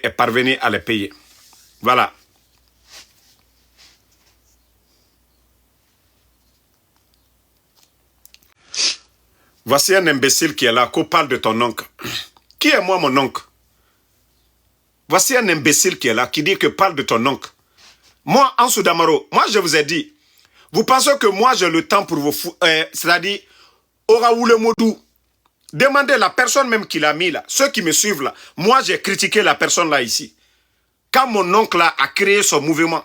est parvenu à les payer. Voilà. Voici un imbécile qui est là, qu'on parle de ton oncle. Qui est moi, mon oncle? Voici un imbécile qui est là, qui dit que parle de ton oncle. Moi, Ansou Damaro, moi je vous ai dit, vous pensez que moi j'ai le temps pour vous c'est-à-dire, Oraoule Modou, demandez la personne même qui l'a mis là, ceux qui me suivent là. Moi j'ai critiqué la personne là ici. Quand mon oncle là a créé son mouvement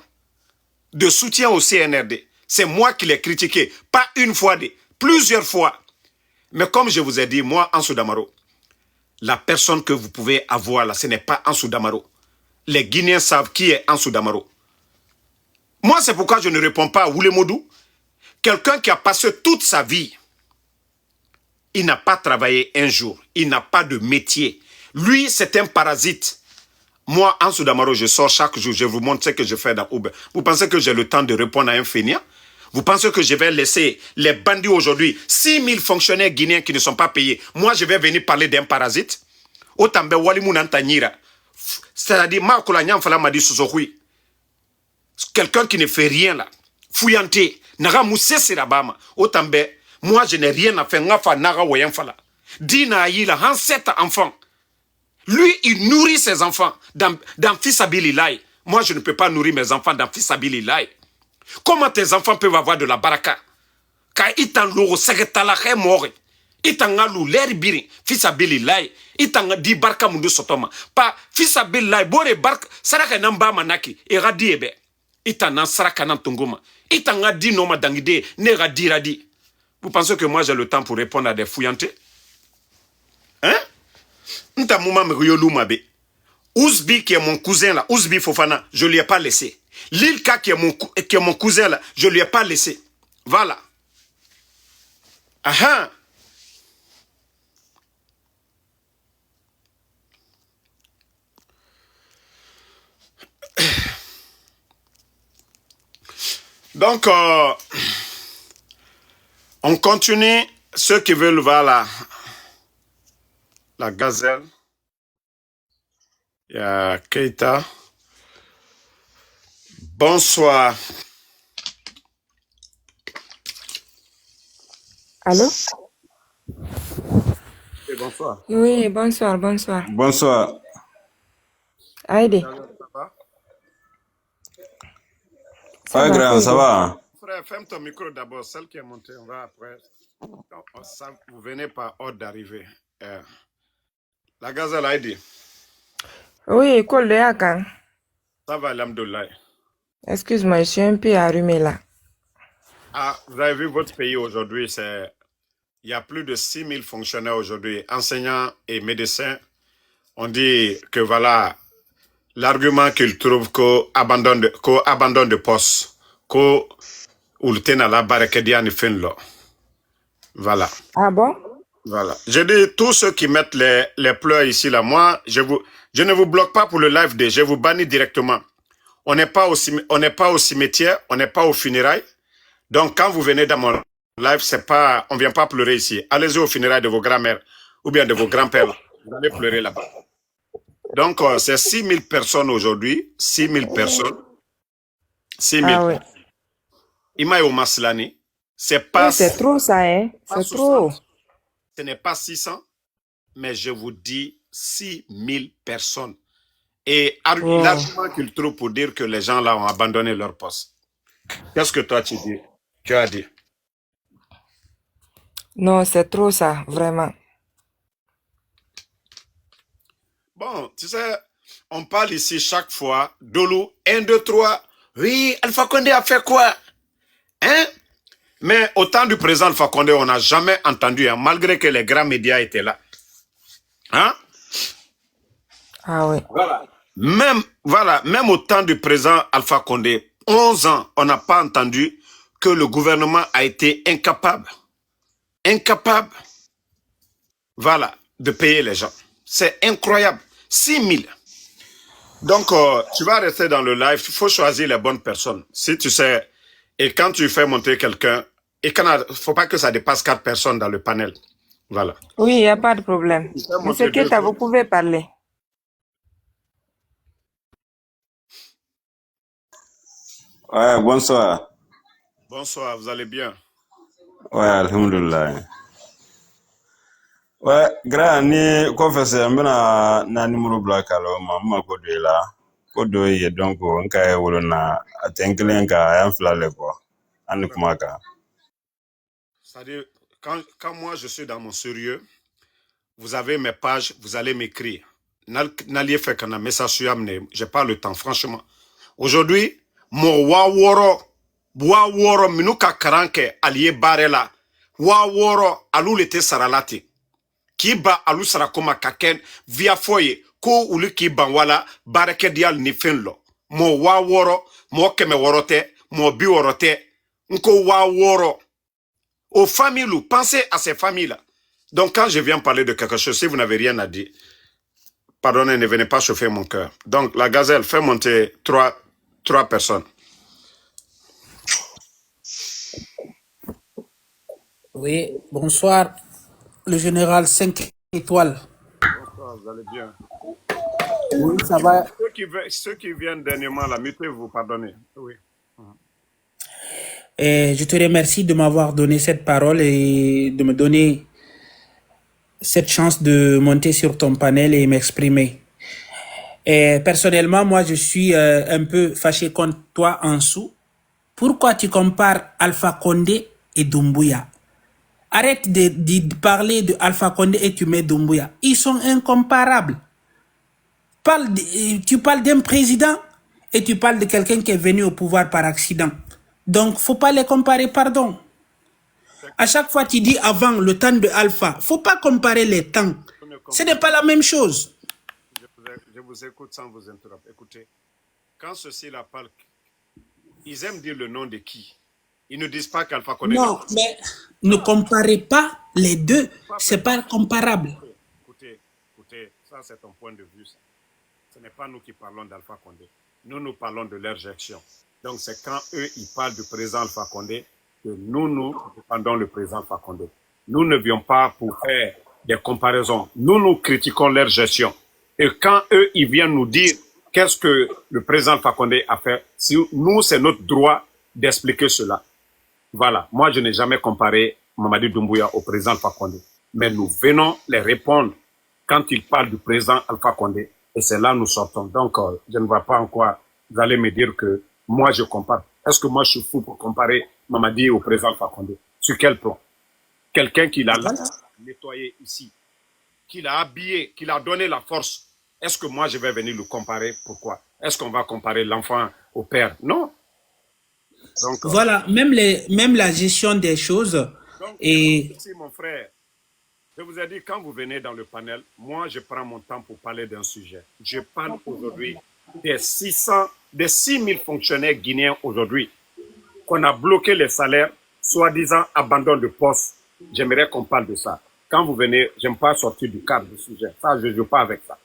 de soutien au CNRD, c'est moi qui l'ai critiqué, pas une fois, plusieurs fois. Mais comme je vous ai dit, moi, Ansou Damaro, la personne que vous pouvez avoir là, ce n'est pas Ansou Damaro. Les Guinéens savent qui est Ansou Damaro. Moi, c'est pourquoi je ne réponds pas à Oulemodou. Quelqu'un qui a passé toute sa vie, il n'a pas travaillé un jour, il n'a pas de métier. Lui, c'est un parasite. Moi, Ansou Damaro, je sors chaque jour, je vous montre ce que je fais dans Uber. Vous pensez que j'ai le temps de répondre à un fainéant? Vous pensez que je vais laisser les bandits aujourd'hui, 6000 fonctionnaires guinéens qui ne sont pas payés? Moi, je vais venir parler d'un parasite? Otambe Walimounan Tanyira. C'est-à-dire, Marcola Nyamfala m'a dit Sosohui. Quelqu'un qui ne fait rien là. Fouyanté. Naga Moussé Sirabama. Otambe, moi, je n'ai rien à faire. Ngafa Naga Wayanfala. Dina Aïla, 7 enfants. Lui, il nourrit ses enfants dans Fils Abililaï. Moi, je ne peux pas nourrir mes enfants dans Fils Abililaï. Comment tes enfants peuvent avoir de la baraka? Quand ils t'en l'ont secrétaire mort, ils t'en ont l'air biri, Fils Abililaï, ils t'en dit barka mundu sotoma. Pas Fils Abililaï, bore barka, saraka namba manaki, et radi ebe. Ils t'en ont saraka nantunguma. Ils t'en ont dit noma dangide, ne radi radi. Vous pensez que moi j'ai le temps pour répondre à des fouillantés? Hein? Nta mouma mriolou mabe. Ouzbi qui est mon cousin là, Ouzbi Fofana, je lui ai pas laissé. Lilka qui est mon cousin là, je lui ai pas laissé. Voilà. Aha. Donc, on continue. Ceux qui veulent voir la gazelle. Il y a Keita. Bonsoir. Allô? Et bonsoir. Oui, bonsoir, bonsoir. Bonsoir. Aïdé. Ça va, grand, ça va? Frère, ferme ton micro d'abord. Celle qui est montée, on va après. Vous venez par ordre d'arrivée. La gazelle a dit. Oui, école de Yakan. Ça va, alhamdoulilah. Excuse-moi, je suis un peu allumé là. Ah, vous avez vu votre pays aujourd'hui, il y a plus de 6000 fonctionnaires aujourd'hui, enseignants et médecins. On dit que voilà, l'argument qu'ils trouvent qu'on abandonne de poste, qu'on le tient à la barricade en fin là. Voilà. Ah bon? Voilà. Je dis, tous ceux qui mettent les pleurs ici, là, moi, je ne vous bloque pas pour le live day, je vous bannis directement. On n'est pas au cimetière, on n'est pas au funérailles. Donc, quand vous venez dans mon live, on ne vient pas pleurer ici. Allez-y au funérailles de vos grands-mères ou bien de vos grands-pères. Vous allez pleurer là-bas. Donc, c'est 6000 personnes aujourd'hui. 6000 personnes. 6000. Ah oui. Imaï au Maslani. C'est pas. Oui, c'est trop ça, hein? C'est trop. Ce n'est pas 600, mais je vous dis 6000 personnes. Et l'argument qu'ils trouvent pour dire que les gens là ont abandonné leur poste. Qu'est-ce que toi tu as dit? Non, c'est trop ça, vraiment. Bon, tu sais, on parle ici chaque fois, Dolou, 1, 2, 3. Oui, Alpha Condé a fait quoi? Hein? Mais au temps du président Alpha Condé, on n'a jamais entendu, hein, malgré que les grands médias étaient là. Hein? Ah oui. Même au temps du président Alpha Condé, 11 ans, on n'a pas entendu que le gouvernement a été incapable, voilà, de payer les gens. C'est incroyable. 6000. Donc, tu vas rester dans le live, il faut choisir les bonnes personnes. Si tu sais, et quand tu fais monter quelqu'un, il ne faut pas que ça dépasse 4 personnes dans le panel. Voilà. Oui, il n'y a pas de problème. Monsieur Keta, vous pouvez parler. Ouais, bonsoir. Bonsoir, vous allez bien? Ouais, alhamdulillah. Ouais, grand ni confesseur mbena na numéro black alo ma ko de la. Ko do ye donc on kay wolo na atenklen ka yan flale ko. An kuma ka. C'est-à-dire, quand moi je suis dans mon sérieux, vous avez mes pages, vous allez m'écrire. N'alliez faire qu'un message sur amener. J'ai pas le temps, franchement. Aujourd'hui, mon waworo, minuka karanke, allié barela, waworo, alou lete saralati. Kiba alou sarakoma kaken, via foye, ko ulu kiba wala, bareke dial ni finlo. Mo waworo, mo keme worote, mo bi worote, nko waworo. Aux familles, pensez à ces familles-là. Donc, quand je viens parler de quelque chose, si vous n'avez rien à dire, pardonnez, ne venez pas chauffer mon cœur. Donc, la gazelle, fais monter trois personnes. Oui, bonsoir, le général 5 étoiles. Bonsoir, vous allez bien. Oui, ça va. Ceux qui viennent dernièrement, là, mutez-vous, pardonnez. Oui. Et je te remercie de m'avoir donné cette parole et de me donner cette chance de monter sur ton panel et m'exprimer. Et personnellement, moi, je suis un peu fâché contre toi en dessous. Pourquoi tu compares Alpha Condé et Doumbouya? Arrête de parler de Alpha Condé et tu mets Doumbouya. Ils sont incomparables. Tu parles d'un président et tu parles de quelqu'un qui est venu au pouvoir par accident. Donc, faut pas les comparer, pardon. À chaque fois, tu dis avant le temps de Alpha. Faut pas comparer les temps. Ce n'est pas la même chose. Je vous écoute sans vous interrompre. Écoutez, quand ceux-ci-là parlent, ils aiment dire le nom de qui? Ils ne disent pas qu'Alpha Condé... Non, mais ne comparez pas les deux. C'est pas comparable. Écoutez, ça c'est ton point de vue. Ça. Ce n'est pas nous qui parlons d'Alpha Condé. Nous parlons de leur gestion. Donc c'est quand eux, ils parlent du président Alpha Condé que nous défendons le président Alpha Condé. Nous ne vions pas pour faire des comparaisons. Nous critiquons leur gestion. Et quand eux, ils viennent nous dire qu'est-ce que le président Alpha Condé a fait, si nous, c'est notre droit d'expliquer cela. Voilà. Moi, je n'ai jamais comparé Mamadi Doumbouya au président Alpha Condé. Mais nous venons les répondre quand ils parlent du président Alpha Condé. Et c'est là que nous sortons. Donc, je ne vois pas en quoi vous allez me dire que moi, je compare. Est-ce que moi, je suis fou pour comparer Mamadi au président Alpha Condé? Sur quel plan? Quelqu'un qui l'a nettoyé ici, qui l'a habillé, qui l'a donné la force. Est-ce que moi, je vais venir le comparer? Pourquoi? Est-ce qu'on va comparer l'enfant au père? Non. Donc, voilà, même la gestion des choses. Donc, et ici, mon frère, je vous ai dit, quand vous venez dans le panel, moi, je prends mon temps pour parler d'un sujet. Je parle aujourd'hui des 6 000 fonctionnaires guinéens aujourd'hui qu'on a bloqué les salaires, soi-disant abandon de poste. J'aimerais qu'on parle de ça. Quand vous venez, je n'aime pas sortir du cadre du sujet. Ça, je ne joue pas avec ça.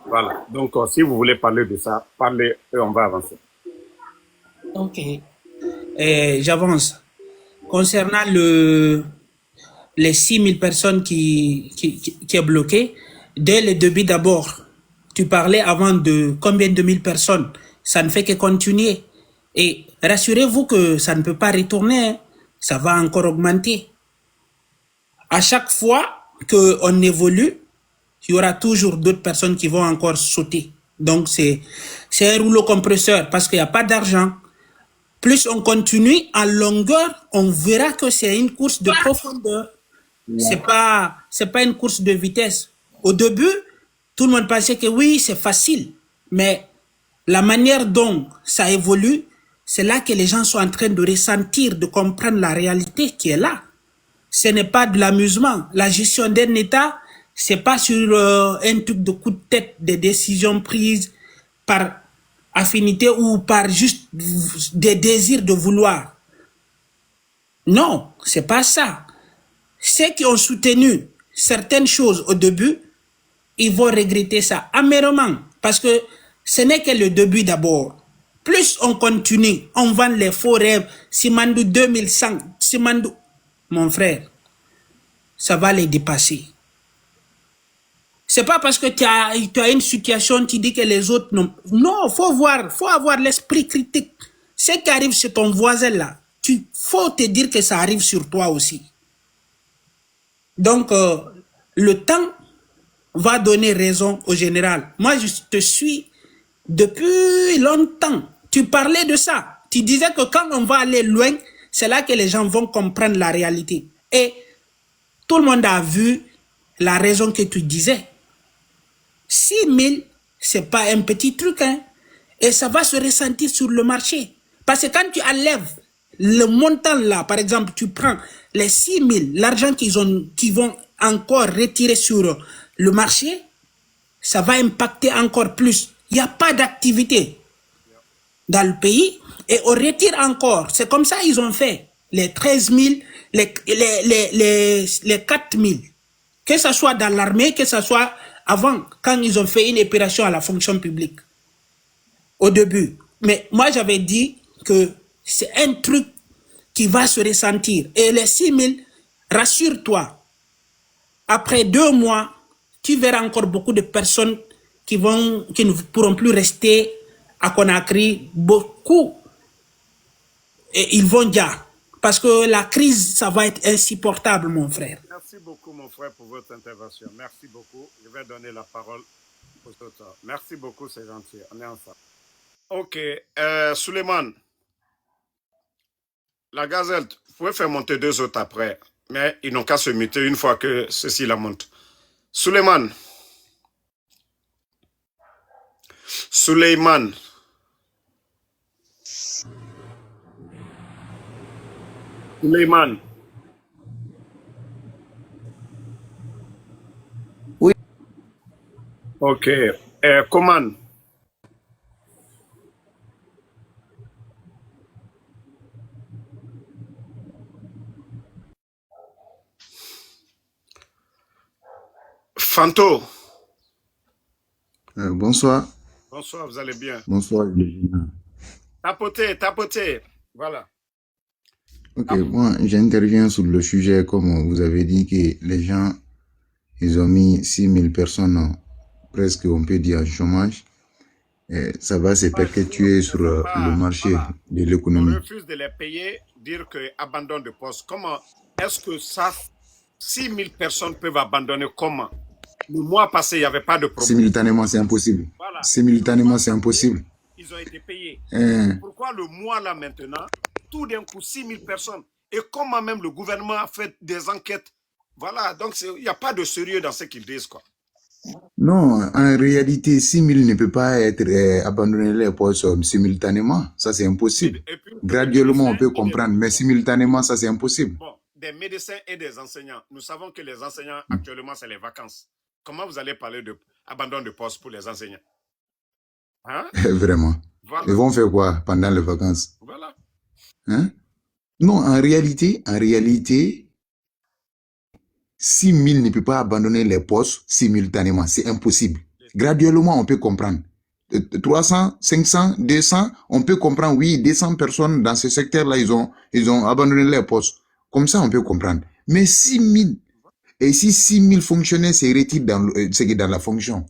Voilà. Donc, si vous voulez parler de ça, parlez et on va avancer. Ok. J'avance. Concernant les 6 000 personnes qui est bloqué, dès le début d'abord, tu parlais avant de combien de 1000 personnes. Ça ne fait que continuer. Et rassurez-vous que ça ne peut pas retourner. Hein. Ça va encore augmenter. À chaque fois qu'on évolue, il y aura toujours d'autres personnes qui vont encore sauter. Donc, c'est un rouleau compresseur parce qu'il n'y a pas d'argent. Plus on continue en longueur, on verra que c'est une course de profondeur. C'est pas une course de vitesse. Au début, tout le monde pensait que oui, c'est facile. Mais la manière dont ça évolue, c'est là que les gens sont en train de ressentir, de comprendre la réalité qui est là. Ce n'est pas de l'amusement. La gestion d'un État, c'est pas sur un truc de coup de tête, des décisions prises par affinité ou par juste des désirs de vouloir. Non, c'est pas ça. Ceux qui ont soutenu certaines choses au début, ils vont regretter ça amèrement parce que ce n'est que le début d'abord. Plus on continue, on vend les faux rêves, Simandou 2100, Simandou, mon frère, ça va les dépasser. C'est pas parce que tu as une situation, tu dis que les autres non. Non, faut avoir l'esprit critique. Ce qui arrive chez ton voisin là, faut te dire que ça arrive sur toi aussi. Donc, le temps va donner raison au général. Moi, je te suis depuis longtemps. Tu parlais de ça. Tu disais que quand on va aller loin, c'est là que les gens vont comprendre la réalité. Et tout le monde a vu la raison que tu disais. 6 000, c'est pas un petit truc, hein. Et ça va se ressentir sur le marché. Parce que quand tu enlèves le montant là, par exemple, tu prends les 6 000, l'argent qu'ils vont encore retirer sur le marché, ça va impacter encore plus. Il n'y a pas d'activité dans le pays et on retire encore. C'est comme ça ils ont fait. Les 13 000, les 4 000. Que ce soit dans l'armée, que ce soit avant, quand ils ont fait une opération à la fonction publique. Au début. Mais moi, j'avais dit que c'est un truc qui va se ressentir. Et les 6 000, rassure-toi, après 2 mois, tu verras encore beaucoup de personnes qui ne pourront plus rester à Conakry. Beaucoup, et ils vont dire. Parce que la crise, ça va être insupportable, mon frère. Merci beaucoup, mon frère, pour votre intervention. Merci beaucoup. Je vais donner la parole aux autres. Merci beaucoup, c'est gentil. On est ensemble. Ok. Suleiman, la Gazelle, vous pouvez faire monter 2 autres après. Mais ils n'ont qu'à se muter une fois que ceci la monte. Suleiman. Suleiman. Suleiman. Oui. Ok. Comment? Fanto. Bonsoir. Bonsoir, vous allez bien? Bonsoir, Légina. Tapotez. Voilà. Ok, moi, j'interviens sur le sujet, comme vous avez dit, que les gens, ils ont mis 6 000 personnes, presque, on peut dire, en chômage. Et ça va se perpétuer sur le marché de l'économie. On refuse de les payer, dire que abandon de poste. Comment est-ce que ça, 6 000 personnes peuvent abandonner? Comment? Le mois passé, il n'y avait pas de problème. Simultanément, c'est impossible. Voilà. Simultanément, c'est impossible. Ils ont été payés. Pourquoi le mois là maintenant, tout d'un coup, 6 000 personnes? Et comment même le gouvernement a fait des enquêtes? Voilà, donc il n'y a pas de sérieux dans ce qu'ils disent, quoi. Non, en réalité, 6 000 ne peut pas être abandonné les postes simultanément. Ça, c'est impossible. Et puis, graduellement, on peut comprendre, mais simultanément, ça, c'est impossible. Bon, des médecins et des enseignants. Nous savons que les enseignants, actuellement, c'est les vacances. Comment vous allez parler d'abandon de poste pour les enseignants? Hein? Vraiment. Voilà. Ils vont faire quoi pendant les vacances? Voilà. Hein? Non, en réalité, 6 000 ne peut pas abandonner les postes simultanément. C'est impossible. Graduellement, on peut comprendre. 300, 500, 200, on peut comprendre, oui, 200 personnes dans ce secteur-là, ils ont abandonné les postes. Comme ça, on peut comprendre. Mais 6 000, et si 6 000 fonctionnaires se retirent dans la fonction,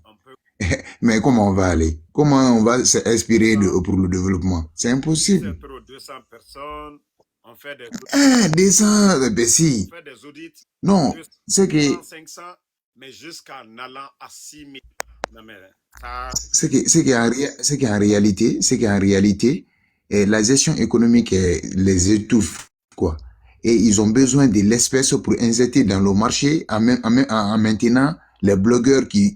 mais comment on va aller? Comment on va s'inspirer pour le développement? C'est impossible. 200 personnes, on fait des audits. 200, ben si. On fait des audits. Non, c'est que... 500, mais jusqu'en allant à 6 000. Non, mais... C'est qu'en réalité, la gestion économique les étouffe, quoi. Et ils ont besoin de l'espèce pour injecter dans le marché en maintenant les blogueurs qui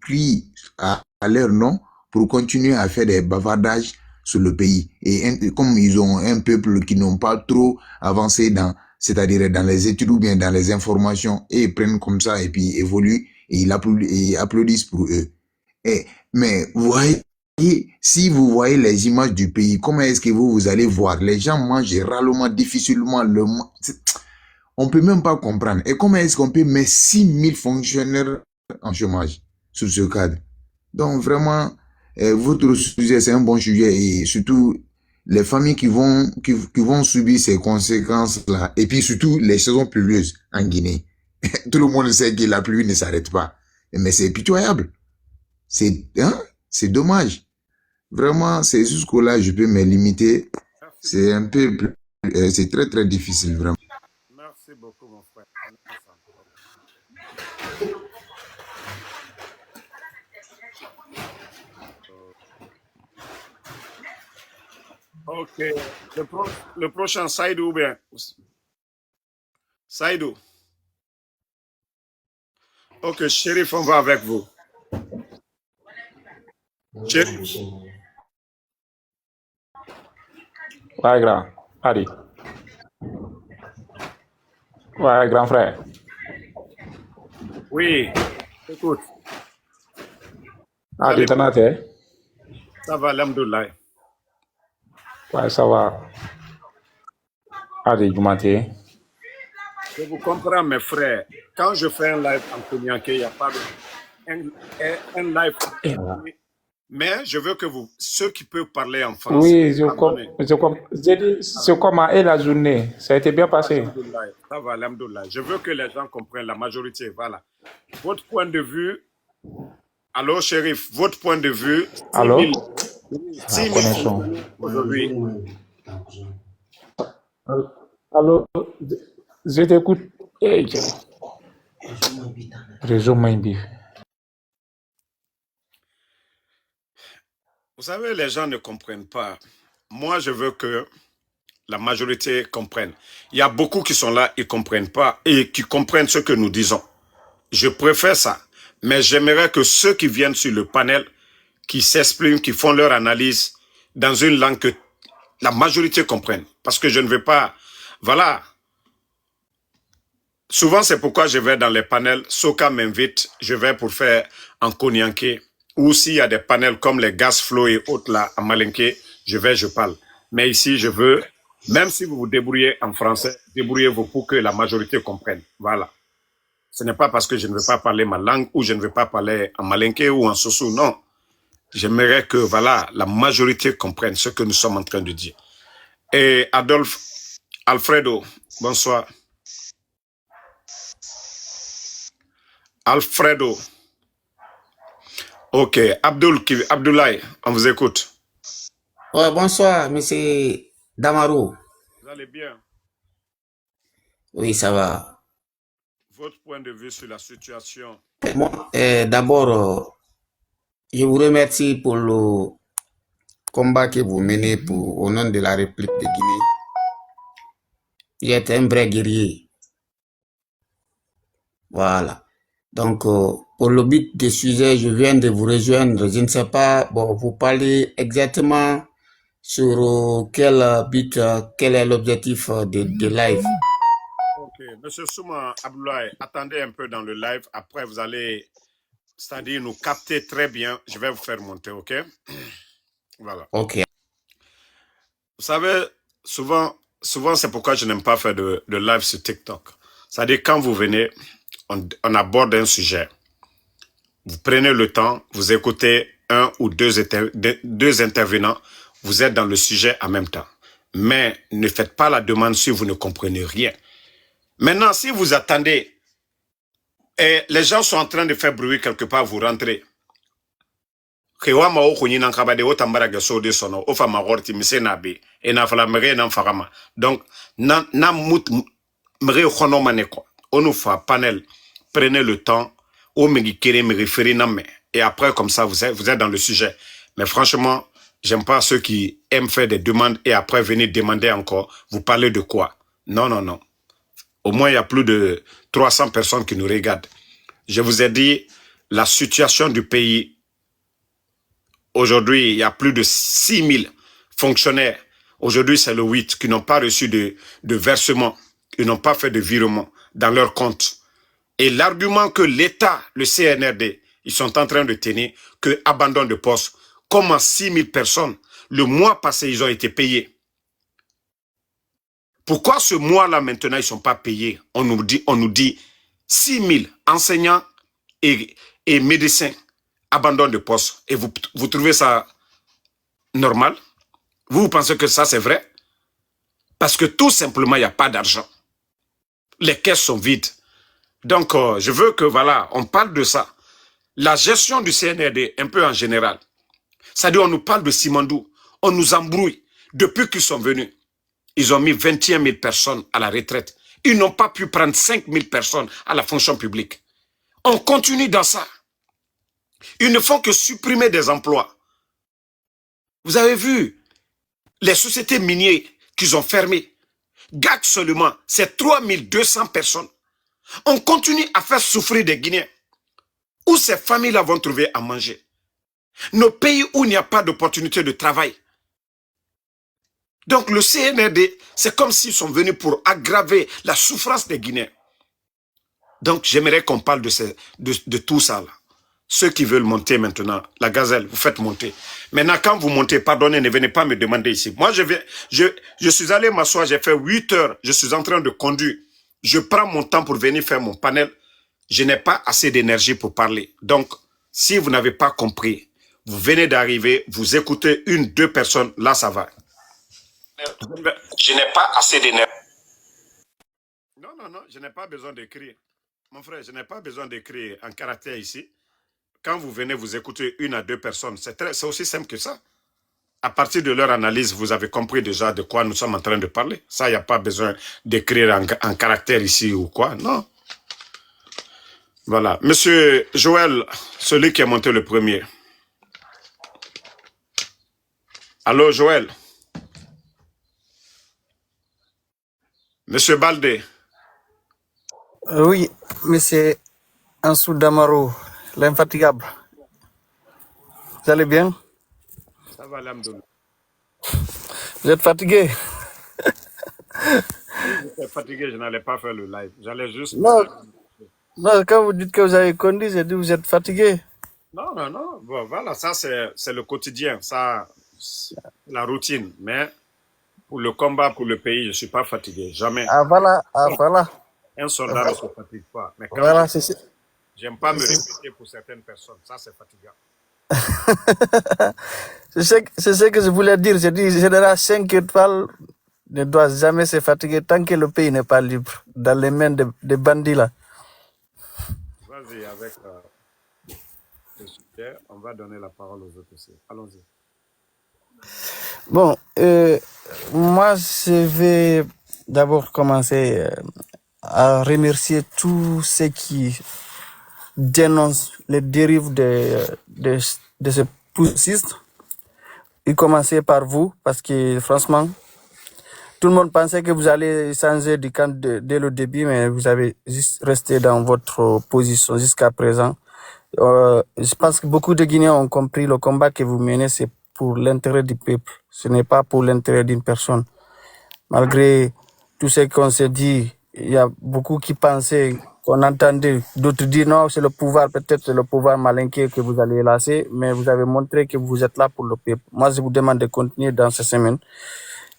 crient à leur nom pour continuer à faire des bavardages sur le pays. Et comme ils ont un peuple qui n'ont pas trop avancé c'est-à-dire dans les études ou bien dans les informations, et ils prennent comme ça et puis évoluent et ils applaudissent pour eux. Mais vous voyez, si vous voyez les images du pays, comment est-ce que vous allez voir? Les gens mangent rarement, difficilement. On peut même pas comprendre. Et comment est-ce qu'on peut mettre 6 000 fonctionnaires en chômage sur ce cadre? Donc vraiment, votre sujet, c'est un bon sujet. Et surtout, les familles qui vont subir ces conséquences-là. Et puis surtout, les saisons pluvieuses en Guinée. Tout le monde sait que la pluie ne s'arrête pas. Mais c'est pitoyable. C'est dommage. Vraiment, c'est jusqu'au là je peux me limiter. Merci C'est un peu, c'est très très difficile vraiment. Merci beaucoup, mon frère. Ok. Le prochain, Saïdou ou bien? Saïdou. Ok, Chérif, on va avec vous. Chérif. Ouais, grand. Allez. Ouais, grand frère. Oui, écoute, vous Allez, allez t'en bien? as fait? Ça va, alhamdoulilah. Ouais, ça va. Allez, Jumaté. Je vous comprends, mes frères. Quand je fais un live en Konyanké, il n'y a pas de... un live. Mais je veux que vous, ceux qui peuvent parler en français, Oui, pardonnez. j'ai dit, c'est comment est la journée? Ça a été bien passé. Alhamdoulilah, ça va, alhamdoulilah. Je veux que les gens comprennent, la majorité, voilà. Votre point de vue, allô, Chérif, votre point de vue, 6 Allô? 000, La 6 000 connexion. aujourd'hui. Allô? Je t'écoute. Hey, réseau Maïbif. Vous savez, les gens ne comprennent pas. Moi, je veux que la majorité comprenne. Il y a beaucoup qui sont là, ils ne comprennent pas et qui comprennent ce que nous disons. Je préfère ça. Mais j'aimerais que ceux qui viennent sur le panel, qui s'expriment, qui font leur analyse dans une langue que la majorité comprenne. Parce que je ne veux pas... Voilà. Souvent, c'est pourquoi je vais dans les panels. Soka m'invite, je vais pour faire en Konyanké. Ou s'il y a des panels comme les Gas Flow et autres là, en Malinké, je parle. Mais ici, je veux, même si vous vous débrouillez en français, débrouillez-vous pour que la majorité comprenne. Voilà. Ce n'est pas parce que je ne veux pas parler ma langue ou je ne veux pas parler en Malinké ou en Sossou, non. J'aimerais que, voilà, la majorité comprenne ce que nous sommes en train de dire. Et Alfredo, bonsoir. Alfredo. Ok, Abdoulaye, on vous écoute. Ouais, bonsoir, monsieur Damaro. Vous allez bien? Oui, ça va. Votre point de vue sur la situation? Moi, d'abord, je vous remercie pour le combat que vous menez au nom de la République de Guinée. Vous êtes un vrai guerrier. Voilà. Donc, pour le but des sujets, je viens de vous rejoindre. Je ne sais pas, bon, vous parlez exactement sur quel but, quel est l'objectif de live. Ok, Monsieur Souma Abdoulaye, attendez un peu dans le live. Après, vous allez, c'est-à-dire nous capter très bien. Je vais vous faire monter, ok? Voilà. Ok. Vous savez, souvent c'est pourquoi je n'aime pas faire de live sur TikTok. C'est-à-dire, quand vous venez, on aborde un sujet. Vous prenez le temps, vous écoutez un ou deux intervenants, vous êtes dans le sujet en même temps. Mais ne faites pas la demande si vous ne comprenez rien. Maintenant, si vous attendez, et les gens sont en train de faire bruit quelque part, vous rentrez. Donc, on fait panel, prenez le temps, et après, comme ça, vous êtes dans le sujet. Mais franchement, j'aime pas ceux qui aiment faire des demandes et après venir demander encore, vous parlez de quoi? Non, non, non. Au moins, il y a plus de 300 personnes qui nous regardent. Je vous ai dit, la situation du pays, aujourd'hui, il y a plus de 6 000 fonctionnaires. Aujourd'hui, c'est le 8 qui n'ont pas reçu de versement. Ils n'ont pas fait de virement dans leur compte. Et l'argument que l'État, le CNRD, ils sont en train de tenir, que abandon de poste, comment 6 000 personnes, le mois passé, ils ont été payés. Pourquoi ce mois-là, maintenant, ils ne sont pas payés? On nous dit 6 000 enseignants et médecins abandon de poste. Et vous trouvez ça normal? Vous pensez que ça, c'est vrai? Parce que tout simplement, il n'y a pas d'argent. Les caisses sont vides. Donc, je veux que, voilà, on parle de ça. La gestion du CNRD, un peu en général. C'est-à-dire, on nous parle de Simandou. On nous embrouille. Depuis qu'ils sont venus, ils ont mis 21 000 personnes à la retraite. Ils n'ont pas pu prendre 5 000 personnes à la fonction publique. On continue dans ça. Ils ne font que supprimer des emplois. Vous avez vu les sociétés minières qu'ils ont fermées. GAC seulement, c'est 3200 personnes. On continue à faire souffrir des Guinéens. Où ces familles-là vont trouver à manger? Nos pays où il n'y a pas d'opportunité de travail. Donc le CNRD, c'est comme s'ils sont venus pour aggraver la souffrance des Guinéens. Donc j'aimerais qu'on parle de tout ça là. Ceux qui veulent monter maintenant, la gazelle, vous faites monter. Maintenant, quand vous montez, pardonnez, ne venez pas me demander ici. Moi, je suis allé m'asseoir, j'ai fait 8 heures, je suis en train de conduire. Je prends mon temps pour venir faire mon panel. Je n'ai pas assez d'énergie pour parler. Donc, si vous n'avez pas compris, vous venez d'arriver, vous écoutez 1, 2 personnes, là, ça va. Je n'ai pas assez d'énergie. Non, je n'ai pas besoin d'écrire. Mon frère, je n'ai pas besoin d'écrire en caractère ici. Quand vous venez, vous écoutez 1 à 2 personnes. C'est aussi simple que ça. À partir de leur analyse, vous avez compris déjà de quoi nous sommes en train de parler. Ça, il n'y a pas besoin d'écrire en caractère ici ou quoi. Non. Voilà. Monsieur Joël, celui qui est monté le premier. Allô, Joël? Monsieur Baldé? Oui, monsieur Ansou Damaro, l'infatigable. Vous allez bien? Ça va, l'Amdoul. Vous êtes fatigué? Si j'étais fatigué, je n'allais pas faire le live. J'allais juste... Non, quand vous dites que vous avez conduit, j'ai dit que vous êtes fatigué. Non. Bon, voilà, ça, c'est le quotidien. Ça, c'est la routine. Mais pour le combat, pour le pays, je ne suis pas fatigué. Jamais. Voilà. Un soldat ne se fatigue pas. Mais quand Voilà, c'est ça. j'aime pas me répéter pour certaines personnes. Ça, c'est fatigant. C'est ce que je voulais dire. J'ai dit, Général 5 étoiles ne doit jamais se fatiguer tant que le pays n'est pas libre, dans les mains des bandits là. Vas-y, avec le sujet, on va donner la parole aux autres aussi. Allons-y. Bon, moi, je vais d'abord commencer à remercier tous ceux qui dénoncent les dérives de ces poussistes. Y commencer par vous, parce que franchement, tout le monde pensait que vous allez changer du camp dès le début, mais vous avez juste resté dans votre position jusqu'à présent. Je pense que beaucoup de Guinéens ont compris le combat que vous menez, c'est pour l'intérêt du peuple. Ce n'est pas pour l'intérêt d'une personne. Malgré tout ce qu'on s'est dit, il y a beaucoup qui pensaient, qu'on entendait, d'autres dire non, c'est le pouvoir, peut-être c'est le pouvoir malinqué que vous allez lasser, mais vous avez montré que vous êtes là pour le peuple. Moi, je vous demande de continuer dans ces semaines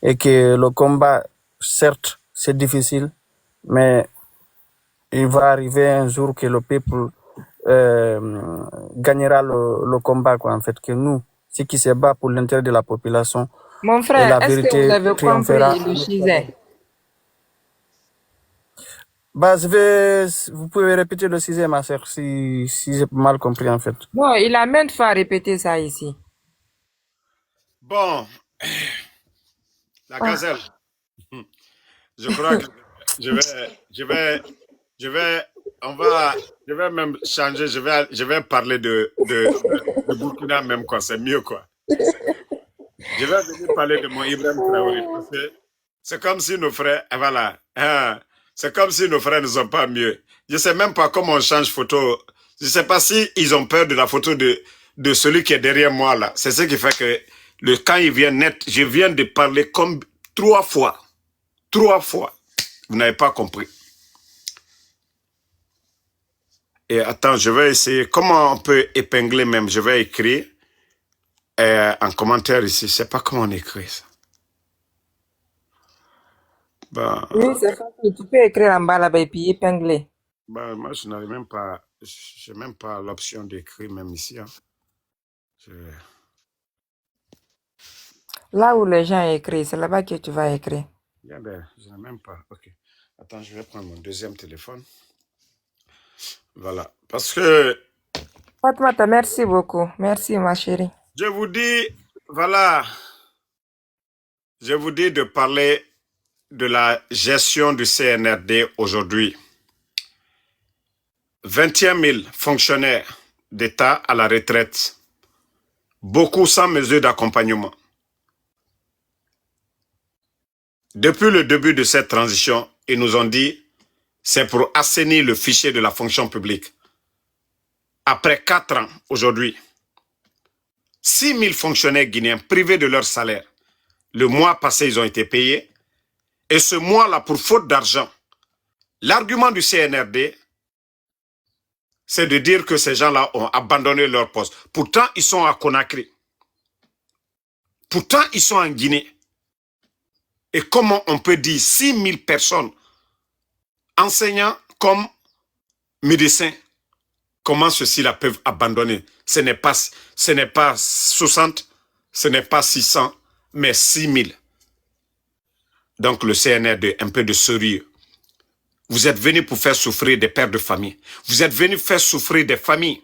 et que le combat, certes, c'est difficile, mais il va arriver un jour que le peuple gagnera le combat, quoi, en fait, que nous, ceux qui se battent pour l'intérêt de la population, Mon et frère, la est-ce que vous vérité avez triomphera. compris le sujet? Vous pouvez répéter le sujet, ma soeur, si j'ai mal compris, en fait. Non, il a maintes fois répété ça ici. Bon, la gazelle. Je crois que je vais même changer, je vais parler de Burkina même, quoi, c'est mieux, quoi. Je vais venir parler de mon Ibrahim Traoré, parce que c'est comme si nos frères, voilà, c'est comme si nos frères ne sont pas mieux. Je sais même pas comment on change photo. Je sais pas si ils ont peur de la photo de celui qui est derrière moi, là. C'est ce qui fait que quand il vient net, je viens de parler comme 3 fois. 3 fois. Vous n'avez pas compris. Et attends, je vais essayer. Comment on peut épingler même? Je vais écrire en commentaire ici. Je sais pas comment on écrit ça. Ben, Oui, c'est facile. Tu peux écrire en bas là-bas et puis épingler. ben, moi, je n'arrive même pas. Je n'ai même pas l'option d'écrire même ici. Hein. Là où les gens écrivent, c'est là-bas que tu vas écrire. Yeah, ben, je n'ai même pas. Ok. Attends, je vais prendre mon deuxième téléphone. Voilà. Parce que... Fatoumata, merci beaucoup. Merci, ma chérie. Je vous dis, voilà, je vous dis de parler de la gestion du CNRD aujourd'hui. 21 000 fonctionnaires d'État à la retraite, beaucoup sans mesure d'accompagnement. Depuis le début de cette transition, ils nous ont dit c'est pour assainir le fichier de la fonction publique. Après 4 ans, aujourd'hui, 6 000 fonctionnaires guinéens privés de leur salaire. Le mois passé, ils ont été payés. Et ce mois-là, pour faute d'argent, l'argument du CNRD, c'est de dire que ces gens-là ont abandonné leur poste. Pourtant, ils sont à Conakry. Pourtant, ils sont en Guinée. Et comment on peut dire 6 000 personnes, enseignants comme médecins, comment ceux-ci-là peuvent abandonner? Ce n'est pas 60, ce n'est pas 600, mais 6 000. Donc le CNRD, un peu de sérieux. Vous êtes venus pour faire souffrir des pères de famille. Vous êtes venus faire souffrir des familles.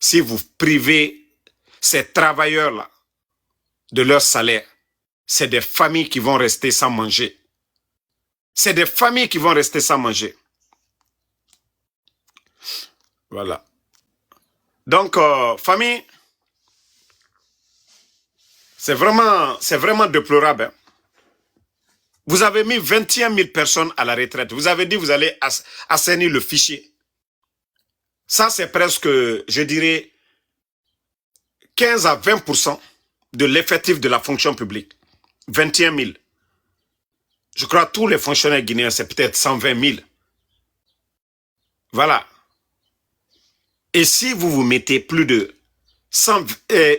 Si vous privez ces travailleurs-là de leur salaire, c'est des familles qui vont rester sans manger. C'est des familles qui vont rester sans manger. Voilà. Donc, famille, c'est vraiment déplorable. Hein. Vous avez mis 21 000 personnes à la retraite. Vous avez dit que vous allez assainir le fichier. Ça, c'est presque, je dirais, 15 à 20% de l'effectif de la fonction publique. 21 000. Je crois que tous les fonctionnaires guinéens, c'est peut-être 120 000. Voilà. Et si vous mettez plus de 100,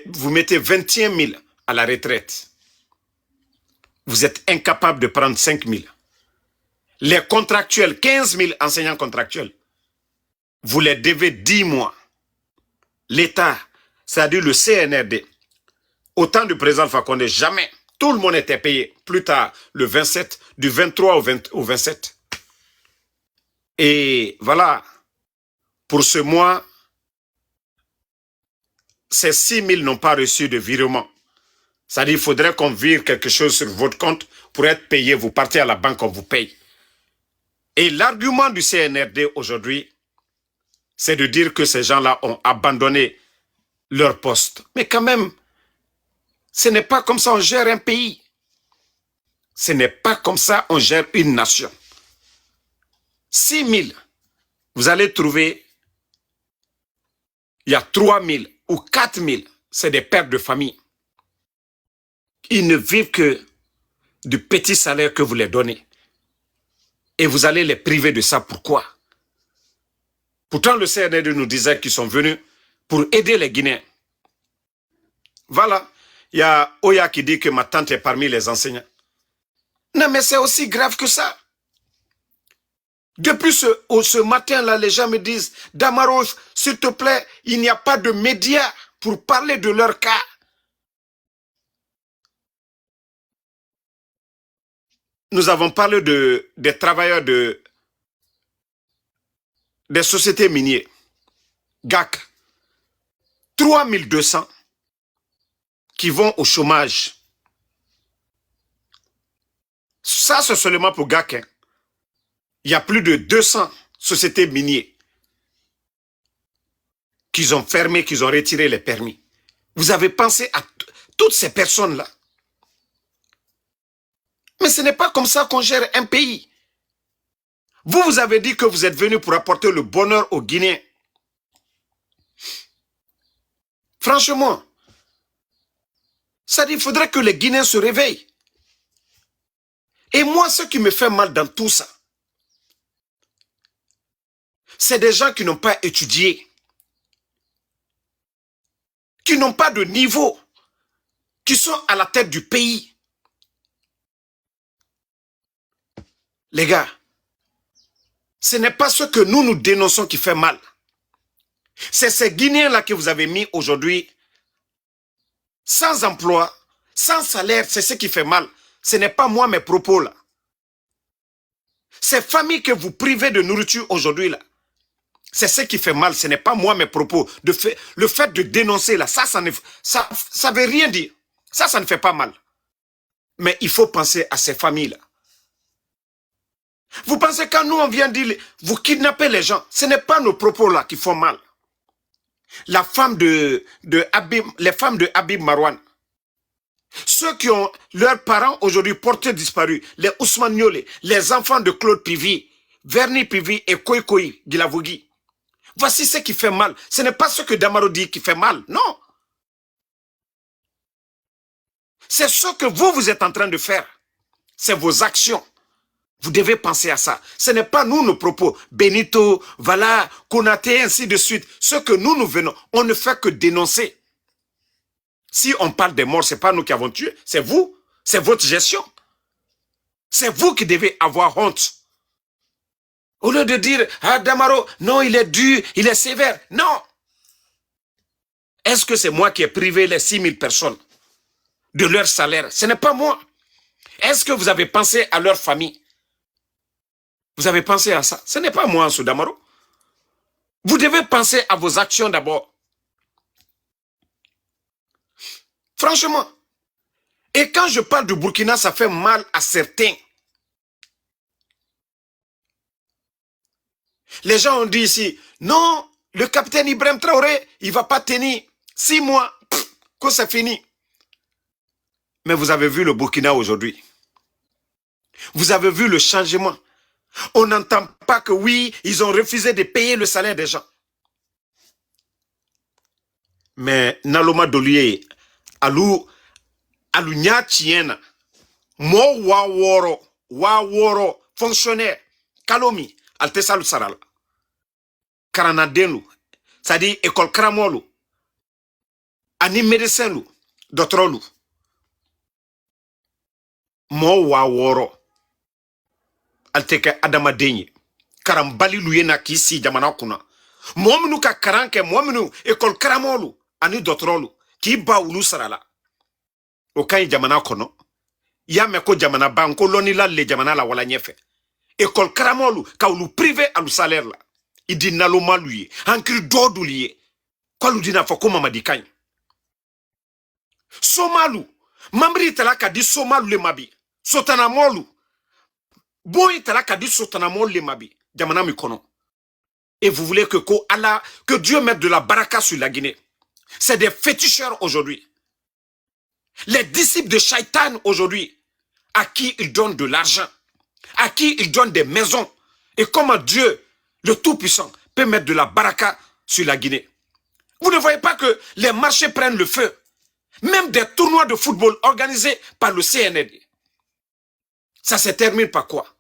vous mettez 21 000 à la retraite, vous êtes incapable de prendre 5 000. Les contractuels, 15 000 enseignants contractuels, vous les devez 10 mois. L'État, c'est-à-dire le CNRD, au temps du président Fakonde, jamais, tout le monde était payé. Plus tard, le 27, du 23 au 27. Et voilà, pour ce mois, ces 6 000 n'ont pas reçu de virement. C'est-à-dire qu'il faudrait qu'on vire quelque chose sur votre compte pour être payé. Vous partez à la banque, on vous paye. Et l'argument du CNRD aujourd'hui, c'est de dire que ces gens-là ont abandonné leur poste. Mais quand même, ce n'est pas comme ça on gère un pays. Ce n'est pas comme ça on gère une nation. 6 000, vous allez trouver, il y a 3 000 ou 4 000, c'est des pères de famille. Ils ne vivent que du petit salaire que vous les donnez. Et vous allez les priver de ça. Pourquoi? Pourtant, le CNRD nous disait qu'ils sont venus pour aider les Guinéens. Voilà. Il y a Oya qui dit que ma tante est parmi les enseignants. Non, mais c'est aussi grave que ça. Depuis ce matin-là, les gens me disent, Damaro, s'il te plaît, il n'y a pas de médias pour parler de leur cas. Nous avons parlé des travailleurs des sociétés minières. GAC. 3200 qui vont au chômage. Ça, c'est seulement pour GAC. Hein. Il y a plus de 200 sociétés minières qui ont fermé, qui ont retiré les permis. Vous avez pensé à toutes ces personnes-là. Mais ce n'est pas comme ça qu'on gère un pays. Vous avez dit que vous êtes venu pour apporter le bonheur aux Guinéens. Franchement, ça dit, il faudrait que les Guinéens se réveillent. Et moi, ce qui me fait mal dans tout ça, c'est des gens qui n'ont pas étudié, qui n'ont pas de niveau, qui sont à la tête du pays. Les gars, ce n'est pas ce que nous dénonçons qui fait mal. C'est ces Guinéens-là que vous avez mis aujourd'hui sans emploi, sans salaire, c'est ce qui fait mal. Ce n'est pas moi mes propos là. Ces familles que vous privez de nourriture aujourd'hui là, C'est ce qui fait mal, ce n'est pas moi mes propos. Le fait de dénoncer là, ça veut rien dire. Ça ne fait pas mal. Mais il faut penser à ces familles-là. Vous pensez quand nous on vient dire, vous kidnappez les gens, ce n'est pas nos propos là qui font mal. Les femmes de Habib Marwan, ceux qui ont leurs parents aujourd'hui portés disparus, les Ousmane Niolé, les enfants de Claude Pivi, Verni Pivi et Koikoi Gilavogui. Voici ce qui fait mal. Ce n'est pas ce que Damaro dit qui fait mal, non. C'est ce que vous êtes en train de faire. C'est vos actions. Vous devez penser à ça. Ce n'est pas nous nos propos. Benito, Vala, Konaté, ainsi de suite. Ce que nous venons, on ne fait que dénoncer. Si on parle des morts, ce n'est pas nous qui avons tué, c'est vous. C'est votre gestion. C'est vous qui devez avoir honte. Au lieu de dire, ah Damaro, non, il est dur, il est sévère. Non. Est-ce que c'est moi qui ai privé les 6 000 personnes de leur salaire? Ce n'est pas moi. Est-ce que vous avez pensé à leur famille? Vous avez pensé à ça? Ce n'est pas moi, Ansou Damaro. Vous devez penser à vos actions d'abord. Franchement. Et quand je parle du Burkina, ça fait mal à certains. Les gens ont dit ici, non, le capitaine Ibrahim Traoré, il ne va pas tenir 6 mois, que c'est fini. Mais vous avez vu le Burkina aujourd'hui. Vous avez vu le changement. On n'entend pas que oui, ils ont refusé de payer le salaire des gens. Mais Naloma Dolié, Alou Nyatiena, Mo Waworo, fonctionnaire, Kalomi, Altesalu Sarala, Karanadenu, c'est-à-dire école Kramolu, Ani médecin, docteur Lu, Mo Waworo, Alteke Adama Denye, Karambali Luyena Kisi Jamana Kuna, Momunu ka Karanke, Momunu, école Kramolu, Ani docteur Lu, Ki ba Ulu Sarala. Aucun jamana kono ya meko jamana banko loni la le jamana la wala nyefe école karamolu ka ulu privé à lu salaire la idi nalo maluye ankri dodu liye kwa lu dina fa ko mamadi kany somalu mambri tala ka di somalu le mabi sotana molu boy tala ka di sotana molu le mabi jamana mi kono. Et vous voulez que Dieu mette de la baraka sur la Guinée? C'est des féticheurs aujourd'hui. Les disciples de Shaitan aujourd'hui, à qui ils donnent de l'argent, à qui ils donnent des maisons, et comment Dieu, le Tout-Puissant, peut mettre de la baraka sur la Guinée. Vous ne voyez pas que les marchés prennent le feu, même des tournois de football organisés par le CND. Ça se termine par quoi?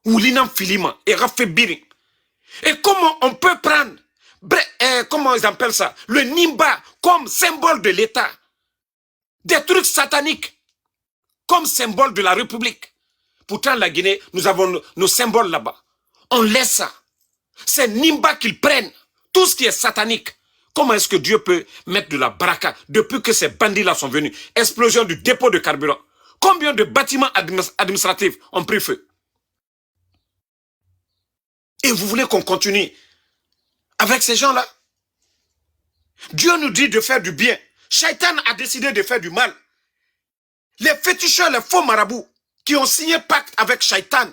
Oulinam Filima et Rafé Biri. Et comment on peut prendre, comment ils appellent ça, le Nimba comme symbole de l'État? Des trucs sataniques comme symbole de la République. Pourtant, la Guinée, nous avons nos symboles là-bas. On laisse ça. C'est Nimba qu'ils prennent. Tout ce qui est satanique. Comment est-ce que Dieu peut mettre de la baraka depuis que ces bandits-là sont venus? Explosion du dépôt de carburant. Combien de bâtiments administratifs ont pris feu? Et vous voulez qu'on continue avec ces gens-là? Dieu nous dit de faire du bien. Shaitan a décidé de faire du mal. Les féticheurs, les faux marabouts qui ont signé pacte avec Shaitan,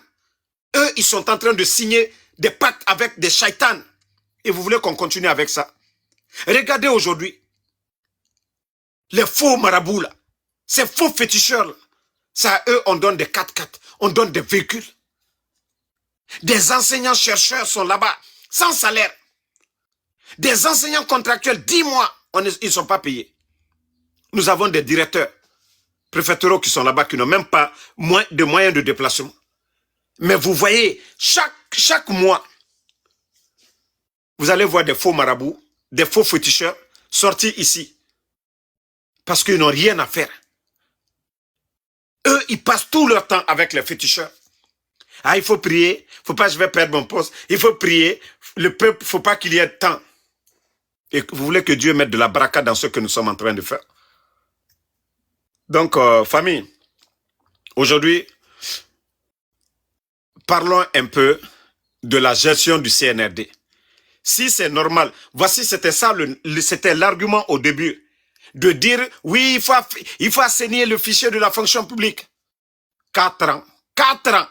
eux, ils sont en train de signer des pactes avec des Shaitans. Et vous voulez qu'on continue avec ça? Regardez aujourd'hui, les faux marabouts là, ces faux féticheurs là, ça à eux, on donne des 4x4, on donne des véhicules. Des enseignants-chercheurs sont là-bas, sans salaire. Des enseignants contractuels, 10 mois, ils ne sont pas payés. Nous avons des directeurs préfectoraux qui sont là-bas, qui n'ont même pas de moyens de déplacement. Mais vous voyez, chaque mois, vous allez voir des faux marabouts, des faux féticheurs sortis ici. Parce qu'ils n'ont rien à faire. Eux, ils passent tout leur temps avec les féticheurs. Ah, il faut prier, faut pas que je vais perdre mon poste. Il faut prier, le peuple, il ne faut pas qu'il y ait de temps. Et vous voulez que Dieu mette de la baraka dans ce que nous sommes en train de faire. Donc, famille, aujourd'hui, parlons un peu de la gestion du CNRD. Si c'est normal, voici, c'était ça, c'était l'argument au début, de dire, oui, il faut assainir le fichier de la fonction publique. 4 ans, 4 ans,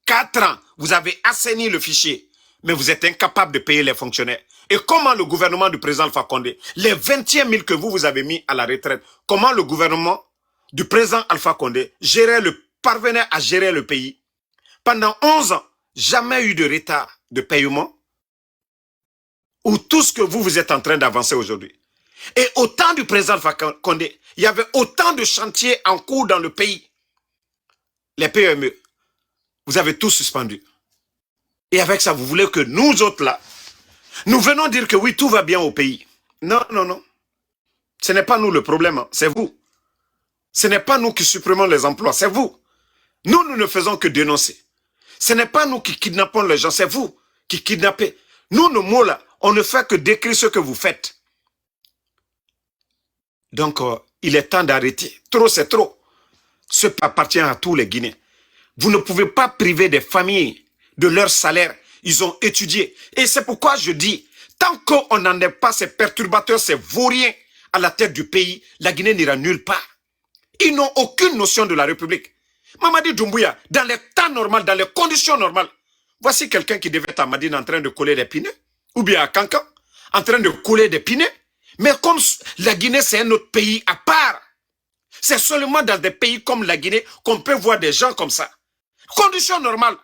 4 ans, vous avez assaini le fichier, mais vous êtes incapable de payer les fonctionnaires. Et comment le gouvernement du président Alpha Condé, les 21 000 que vous avez mis à la retraite, comment le gouvernement du président Alpha Condé parvenait à gérer le pays? Pendant 11 ans, jamais eu de retard de paiement, ou tout ce que vous êtes en train d'avancer aujourd'hui. Et au temps du président Alpha Condé, il y avait autant de chantiers en cours dans le pays. Les PME, vous avez tout suspendu. Et avec ça, vous voulez que nous autres là, nous venons dire que oui, tout va bien au pays. Non, non, non. Ce n'est pas nous le problème, hein. C'est vous. Ce n'est pas nous qui supprimons les emplois, c'est vous. Nous ne faisons que dénoncer. Ce n'est pas nous qui kidnappons les gens, c'est vous qui kidnappez. Nous, nos mots là, on ne fait que décrire ce que vous faites. Donc, il est temps d'arrêter. Trop, c'est trop. Ce appartient à tous les Guinéens. Vous ne pouvez pas priver des familles de leur salaire. Ils ont étudié. Et c'est pourquoi je dis, tant qu'on n'en est pas ces perturbateurs, ces vauriens à la tête du pays, la Guinée n'ira nulle part. Ils n'ont aucune notion de la République. Mamadi Doumbouya, dans les temps normaux, dans les conditions normales, voici quelqu'un qui devait être à Madine en train de coller des pineux, ou bien à Kankan, en train de coller des pineux. Mais comme la Guinée, c'est un autre pays à part, c'est seulement dans des pays comme la Guinée qu'on peut voir des gens comme ça. Conditions normales.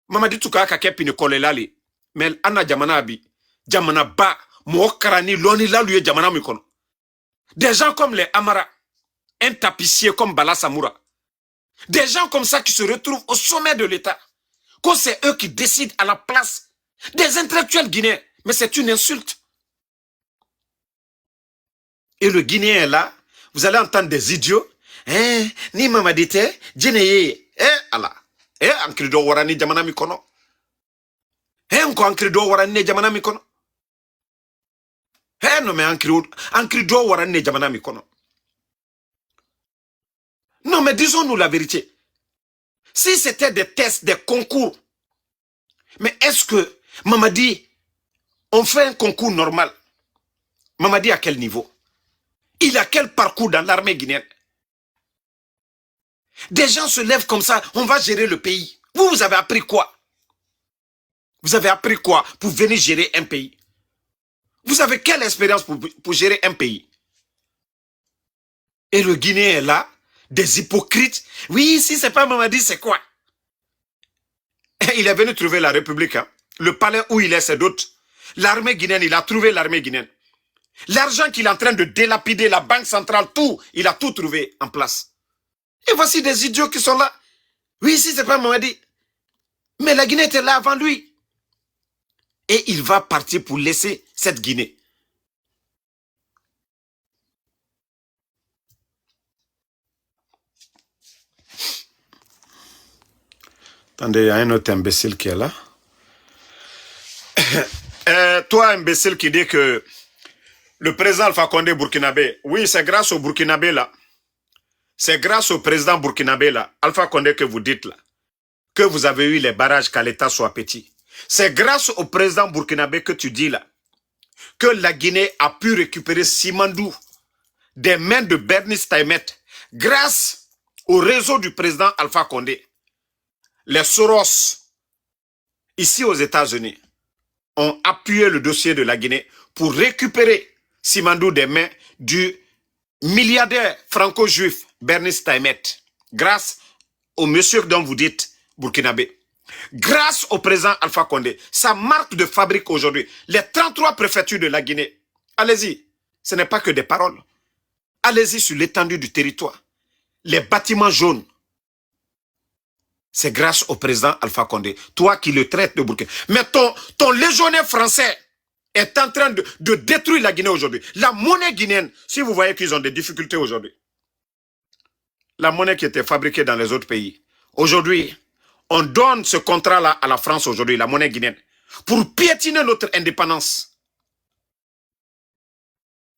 Mamadi Touka Kake Pine Kole Lali. Mais Anna Jamana Abi, Jamana Ba, Mokarani, Loni Laluye Jamana Mikono. Des gens comme les Amara, un tapissier comme Bala Samoura. Des gens comme ça qui se retrouvent au sommet de l'État. Quand c'est eux qui décident à la place des intellectuels guinéens. Mais c'est une insulte. Et le Guinéen est là, vous allez entendre des idiots. Ni Mamadite, Djeneye, Allah. Ankrido Warani Jamana Mikono. Nko Ankrido Warani Jamana Mikono. Non mais Ankrido Warani Jamana Mikono. Non mais disons-nous la vérité. Si c'était des tests, des concours, mais est-ce que Mamadi, on fait un concours normal? Mamadi à quel niveau? Il a quel parcours dans l'armée guinéenne? Des gens se lèvent comme ça, on va gérer le pays. Vous avez appris quoi? Vous avez appris quoi pour venir gérer un pays? Vous avez quelle expérience pour gérer un pays? Et le Guinéen est là, des hypocrites. Oui, si c'est pas Mamadi, c'est quoi? Il est venu trouver la République. Hein. Le palais où il est, c'est d'autres. L'armée guinéenne, il a trouvé l'armée guinéenne. L'argent qu'il est en train de délapider, la banque centrale, tout, il a tout trouvé en place. Et voici des idiots qui sont là. Oui, si c'est pas Mamadi. Mais la Guinée était là avant lui. Et il va partir pour laisser cette Guinée. Attendez, il y a un autre imbécile qui est là. Toi, imbécile qui dit que le président Alpha Condé burkinabé, oui, c'est grâce au burkinabé là. C'est grâce au président burkinabé là, Alpha Condé que vous dites là, que vous avez eu les barrages qu'à l'État soit petit. C'est grâce au président burkinabé que tu dis là, que la Guinée a pu récupérer Simandou des mains de Bernice Taimet, grâce au réseau du président Alpha Condé. Les Soros, ici aux États-Unis, ont appuyé le dossier de la Guinée pour récupérer Simandou des mains du milliardaire franco-juif Bernice Taimet, grâce au monsieur dont vous dites burkinabé. Grâce au président Alpha Condé, sa marque de fabrique aujourd'hui, les 33 préfectures de la Guinée. Allez-y, ce n'est pas que des paroles. Allez-y sur l'étendue du territoire. Les bâtiments jaunes. C'est grâce au président Alpha Condé. Toi qui le traites de Burkina. Mais ton légionnaire français est en train de détruire la Guinée aujourd'hui. La monnaie guinéenne, si vous voyez qu'ils ont des difficultés aujourd'hui. La monnaie qui était fabriquée dans les autres pays. Aujourd'hui, on donne ce contrat-là à la France aujourd'hui, la monnaie guinéenne, pour piétiner notre indépendance.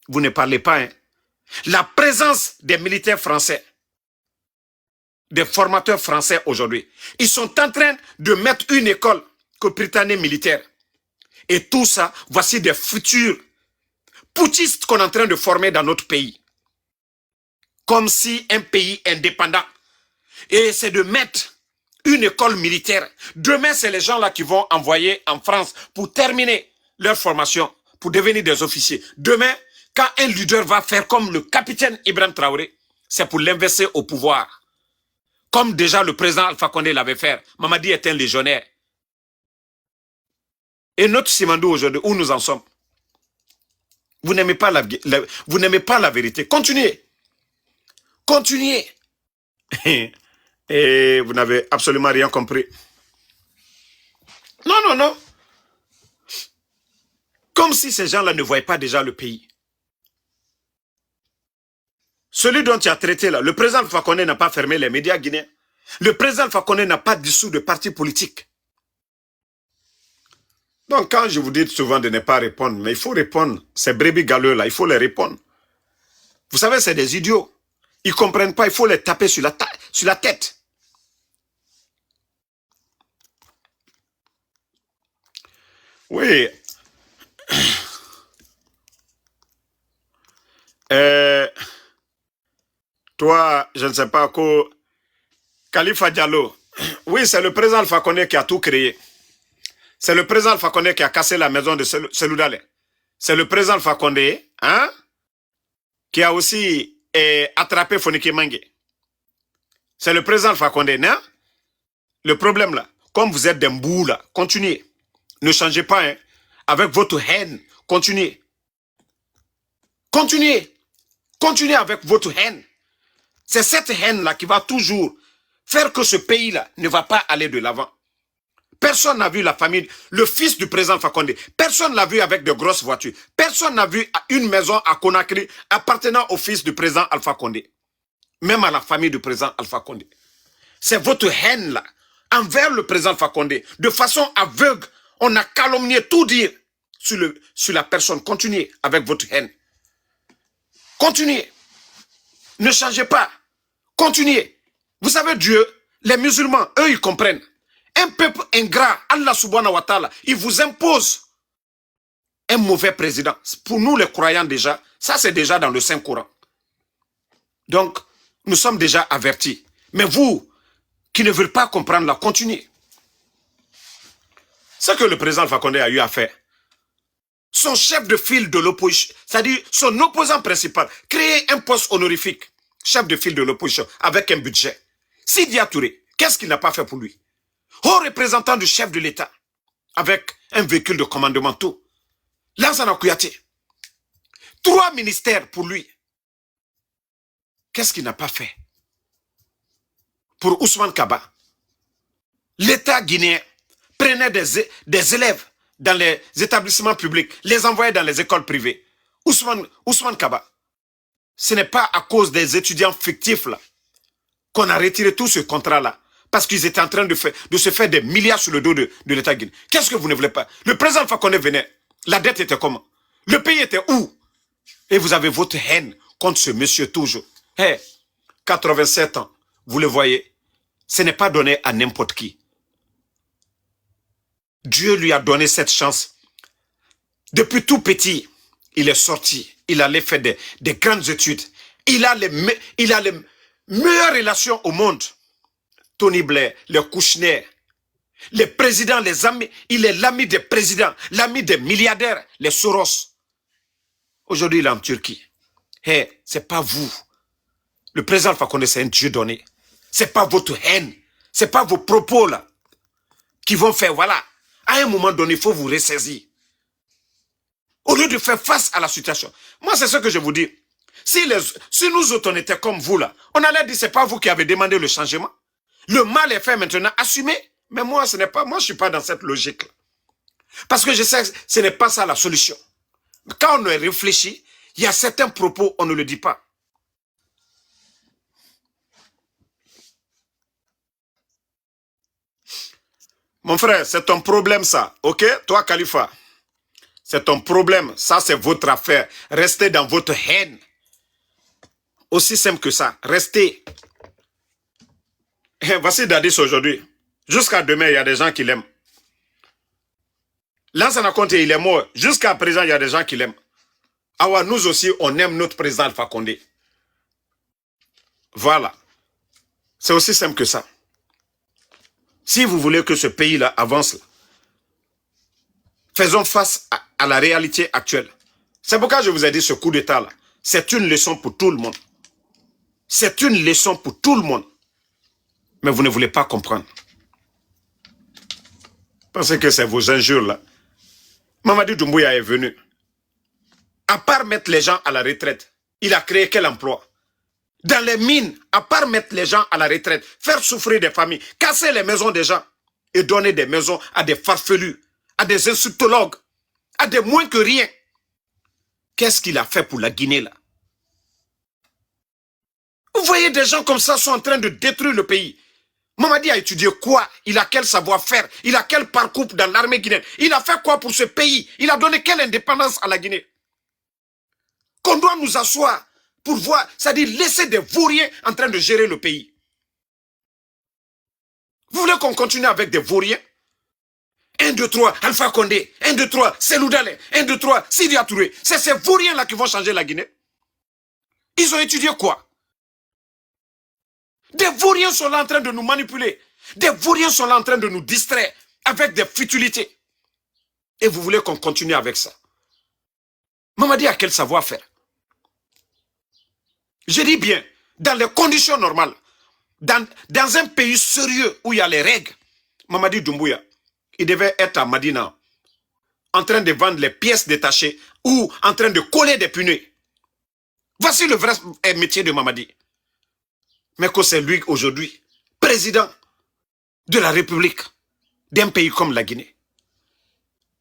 Vous ne parlez pas, hein? La présence des militaires français, des formateurs français aujourd'hui, ils sont en train de mettre une école que Britanniques militaires. Et tout ça, voici des futurs putschistes qu'on est en train de former dans notre pays. Comme si un pays indépendant. Et c'est de mettre une école militaire. Demain, c'est les gens là qui vont envoyer en France pour terminer leur formation, pour devenir des officiers. Demain, quand un leader va faire comme le capitaine Ibrahim Traoré, c'est pour l'investir au pouvoir. Comme déjà le président Alpha Condé l'avait fait. Mamadi est un légionnaire. Et notre Simandou aujourd'hui, où nous en sommes? Vous n'aimez pas vous n'aimez pas la vérité. Continuez. Continuez. Et vous n'avez absolument rien compris. Non, non, non. Comme si ces gens-là ne voyaient pas déjà le pays. Celui dont tu as traité là, le président Alpha Condé n'a pas fermé les médias guinéens. Le président Alpha Condé n'a pas dissous de parti politique. Donc quand je vous dis souvent de ne pas répondre, mais il faut répondre. Ces brebis galeux là, il faut les répondre. Vous savez, c'est des idiots. Ils ne comprennent pas, il faut les taper sur la tête. Oui. Toi, je ne sais pas quoi. Khalifa Diallo. Oui, c'est le président Alpha Condé qui a tout créé. C'est le président Alpha Condé qui a cassé la maison de Selou Dale. C'est le président Alpha Condé, hein, qui a aussi attrapé Fonike Mange. C'est le président Alpha Condé, non? Le problème là, comme vous êtes des mbous là, continuez. Ne changez pas, hein. Avec votre haine, continuez. Continuez. Continuez avec votre haine. C'est cette haine-là qui va toujours faire que ce pays-là ne va pas aller de l'avant. Personne n'a vu la famille, le fils du président Fakonde. Personne n'a vu avec de grosses voitures. Personne n'a vu une maison à Conakry appartenant au fils du président Alpha Condé. Même à la famille du président Alpha Condé. C'est votre haine-là envers le président Alpha Condé. De façon aveugle, on a calomnié tout dire sur la personne. Continuez avec votre haine. Continuez. Ne changez pas. Continuez. Vous savez, Dieu, les musulmans, eux, ils comprennent. Un peuple ingrat, Allah subhanahu wa ta'ala, il vous impose un mauvais président. Pour nous, les croyants déjà, ça c'est déjà dans le Saint-Coran. Donc, nous sommes déjà avertis. Mais vous, qui ne voulez pas comprendre là, continuez. Ce que le président Alpha Condé a eu à faire. Son chef de file de l'opposition, c'est-à-dire son opposant principal, créer un poste honorifique, chef de file de l'opposition, avec un budget. Sidia Touré, qu'est-ce qu'il n'a pas fait pour lui? Haut représentant du chef de l'État, avec un véhicule de commandement tout. Lansana Kouyaté, 3 ministères pour lui. Qu'est-ce qu'il n'a pas fait? Pour Ousmane Kaba, l'État guinéen prenait des élèves dans les établissements publics, les envoyait dans les écoles privées. Ousmane Kaba, ce n'est pas à cause des étudiants fictifs là qu'on a retiré tout ce contrat-là, parce qu'ils étaient en train de se faire des milliards sur le dos de l'État guinéen. Qu'est-ce que vous ne voulez pas? Le président Alpha Condé venait, la dette était comment? Le pays était où? Et vous avez votre haine contre ce monsieur toujours. Hey, 87 ans, vous le voyez, ce n'est pas donné à n'importe qui. Dieu lui a donné cette chance. Depuis tout petit, il est sorti. Il allait faire des grandes études. Il a les meilleures relations au monde. Tony Blair, les Kouchner, les présidents, les amis. Il est l'ami des présidents, l'ami des milliardaires, les Soros. Aujourd'hui, il est en Turquie. Hey, c'est pas vous. Le président Alpha Condé, c'est un Dieu donné. C'est pas votre haine. C'est pas vos propos là qui vont faire, voilà. À un moment donné, il faut vous ressaisir. Au lieu de faire face à la situation. Moi, c'est ce que je vous dis. Si nous autres, on était comme vous, là, on allait dire, c'est pas vous qui avez demandé le changement. Le mal est fait maintenant, assumez. Mais moi, ce n'est pas, moi, je suis pas dans cette logique-là. Parce que je sais que ce n'est pas ça la solution. Quand on réfléchit, il y a certains propos, on ne le dit pas. Mon frère, c'est ton problème ça, ok? Toi, Khalifa, c'est ton problème. Ça, c'est votre affaire. Restez dans votre haine. Aussi simple que ça. Restez. Voici Dadis aujourd'hui. Jusqu'à demain, il y a des gens qui l'aiment. Lansana Conté, il est mort. Jusqu'à présent, il y a des gens qui l'aiment. Ah, nous aussi, on aime notre président Alpha Condé. Voilà. C'est aussi simple que ça. Si vous voulez que ce pays-là avance, là, faisons face à la réalité actuelle. C'est pourquoi je vous ai dit ce coup d'État-là. C'est une leçon pour tout le monde. C'est une leçon pour tout le monde. Mais vous ne voulez pas comprendre. Pensez que c'est vos injures-là. Mamadi Doumbouya est venu. À part mettre les gens à la retraite, il a créé quel emploi? Dans les mines, à part mettre les gens à la retraite, faire souffrir des familles, casser les maisons des gens et donner des maisons à des farfelus, à des insultologues, à des moins que rien. Qu'est-ce qu'il a fait pour la Guinée là? Vous voyez des gens comme ça sont en train de détruire le pays. Mamadi a étudié quoi? Il a quel savoir-faire? Il a quel parcours dans l'armée guinéenne? Il a fait quoi pour ce pays? Il a donné quelle indépendance à la Guinée? Qu'on doit nous asseoir pour voir, c'est-à-dire laisser des vauriens en train de gérer le pays. Vous voulez qu'on continue avec des vauriens? 1, 2, 3, Alpha Condé. 1, 2, 3, Selou Dale. 1, 2, 3, Sidia Touré. C'est ces vauriens-là qui vont changer la Guinée. Ils ont étudié quoi? Des vauriens sont là en train de nous manipuler. Des vauriens sont là en train de nous distraire avec des futilités. Et vous voulez qu'on continue avec ça? Mamadi a quel savoir-faire? Je dis bien, dans les conditions normales, dans un pays sérieux où il y a les règles, Mamadi Doumbouya, il devait être à Madina, en train de vendre les pièces détachées ou en train de coller des pneus. Voici le vrai métier de Mamadi. Mais que c'est lui aujourd'hui, président de la République d'un pays comme la Guinée.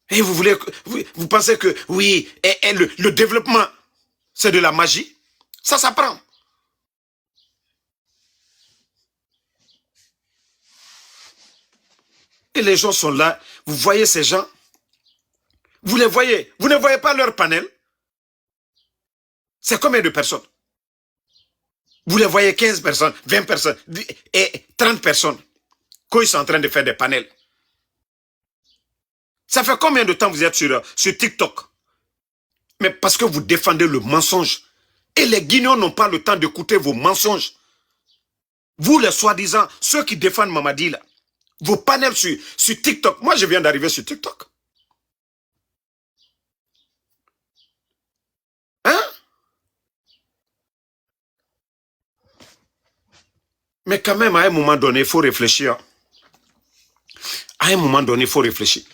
Et vous pensez que oui, le développement, c'est de la magie? Ça s'apprend. Et les gens sont là. Vous voyez ces gens? Vous les voyez? Vous ne voyez pas leur panel? C'est combien de personnes? Vous les voyez 15 personnes, 20 personnes et 30 personnes quand ils sont en train de faire des panels. Ça fait combien de temps vous êtes sur TikTok? Mais parce que vous défendez le mensonge. Et les Guinéens n'ont pas le temps d'écouter vos mensonges. Vous, les soi-disant, ceux qui défendent Mamadi, là, vos panels sur TikTok. Moi, je viens d'arriver sur TikTok. Hein? Mais quand même, à un moment donné, il faut réfléchir. À un moment donné, il faut réfléchir.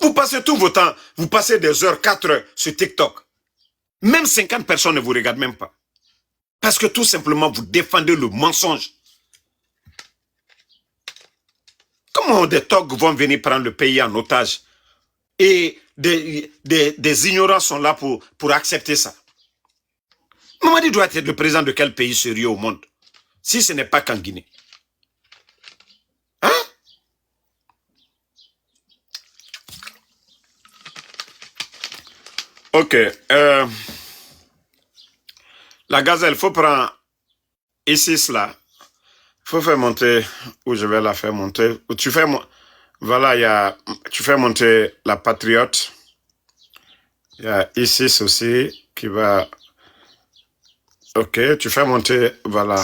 Vous passez tout votre temps, vous passez des heures, 4 heures sur TikTok. Même 50 personnes ne vous regardent même pas. Parce que tout simplement, vous défendez le mensonge. Comment des togs vont venir prendre le pays en otage? Et des ignorants sont là pour accepter ça. Mamadi doit être le président de quel pays sérieux au monde? Si ce n'est pas qu'en Guinée. Hein? Ok. La gazelle, il faut prendre ici cela. Il faut faire monter, où je vais la faire monter. Tu fais, voilà, tu fais monter la patriote. Il y a Isis aussi qui va... Ok, tu fais monter, voilà,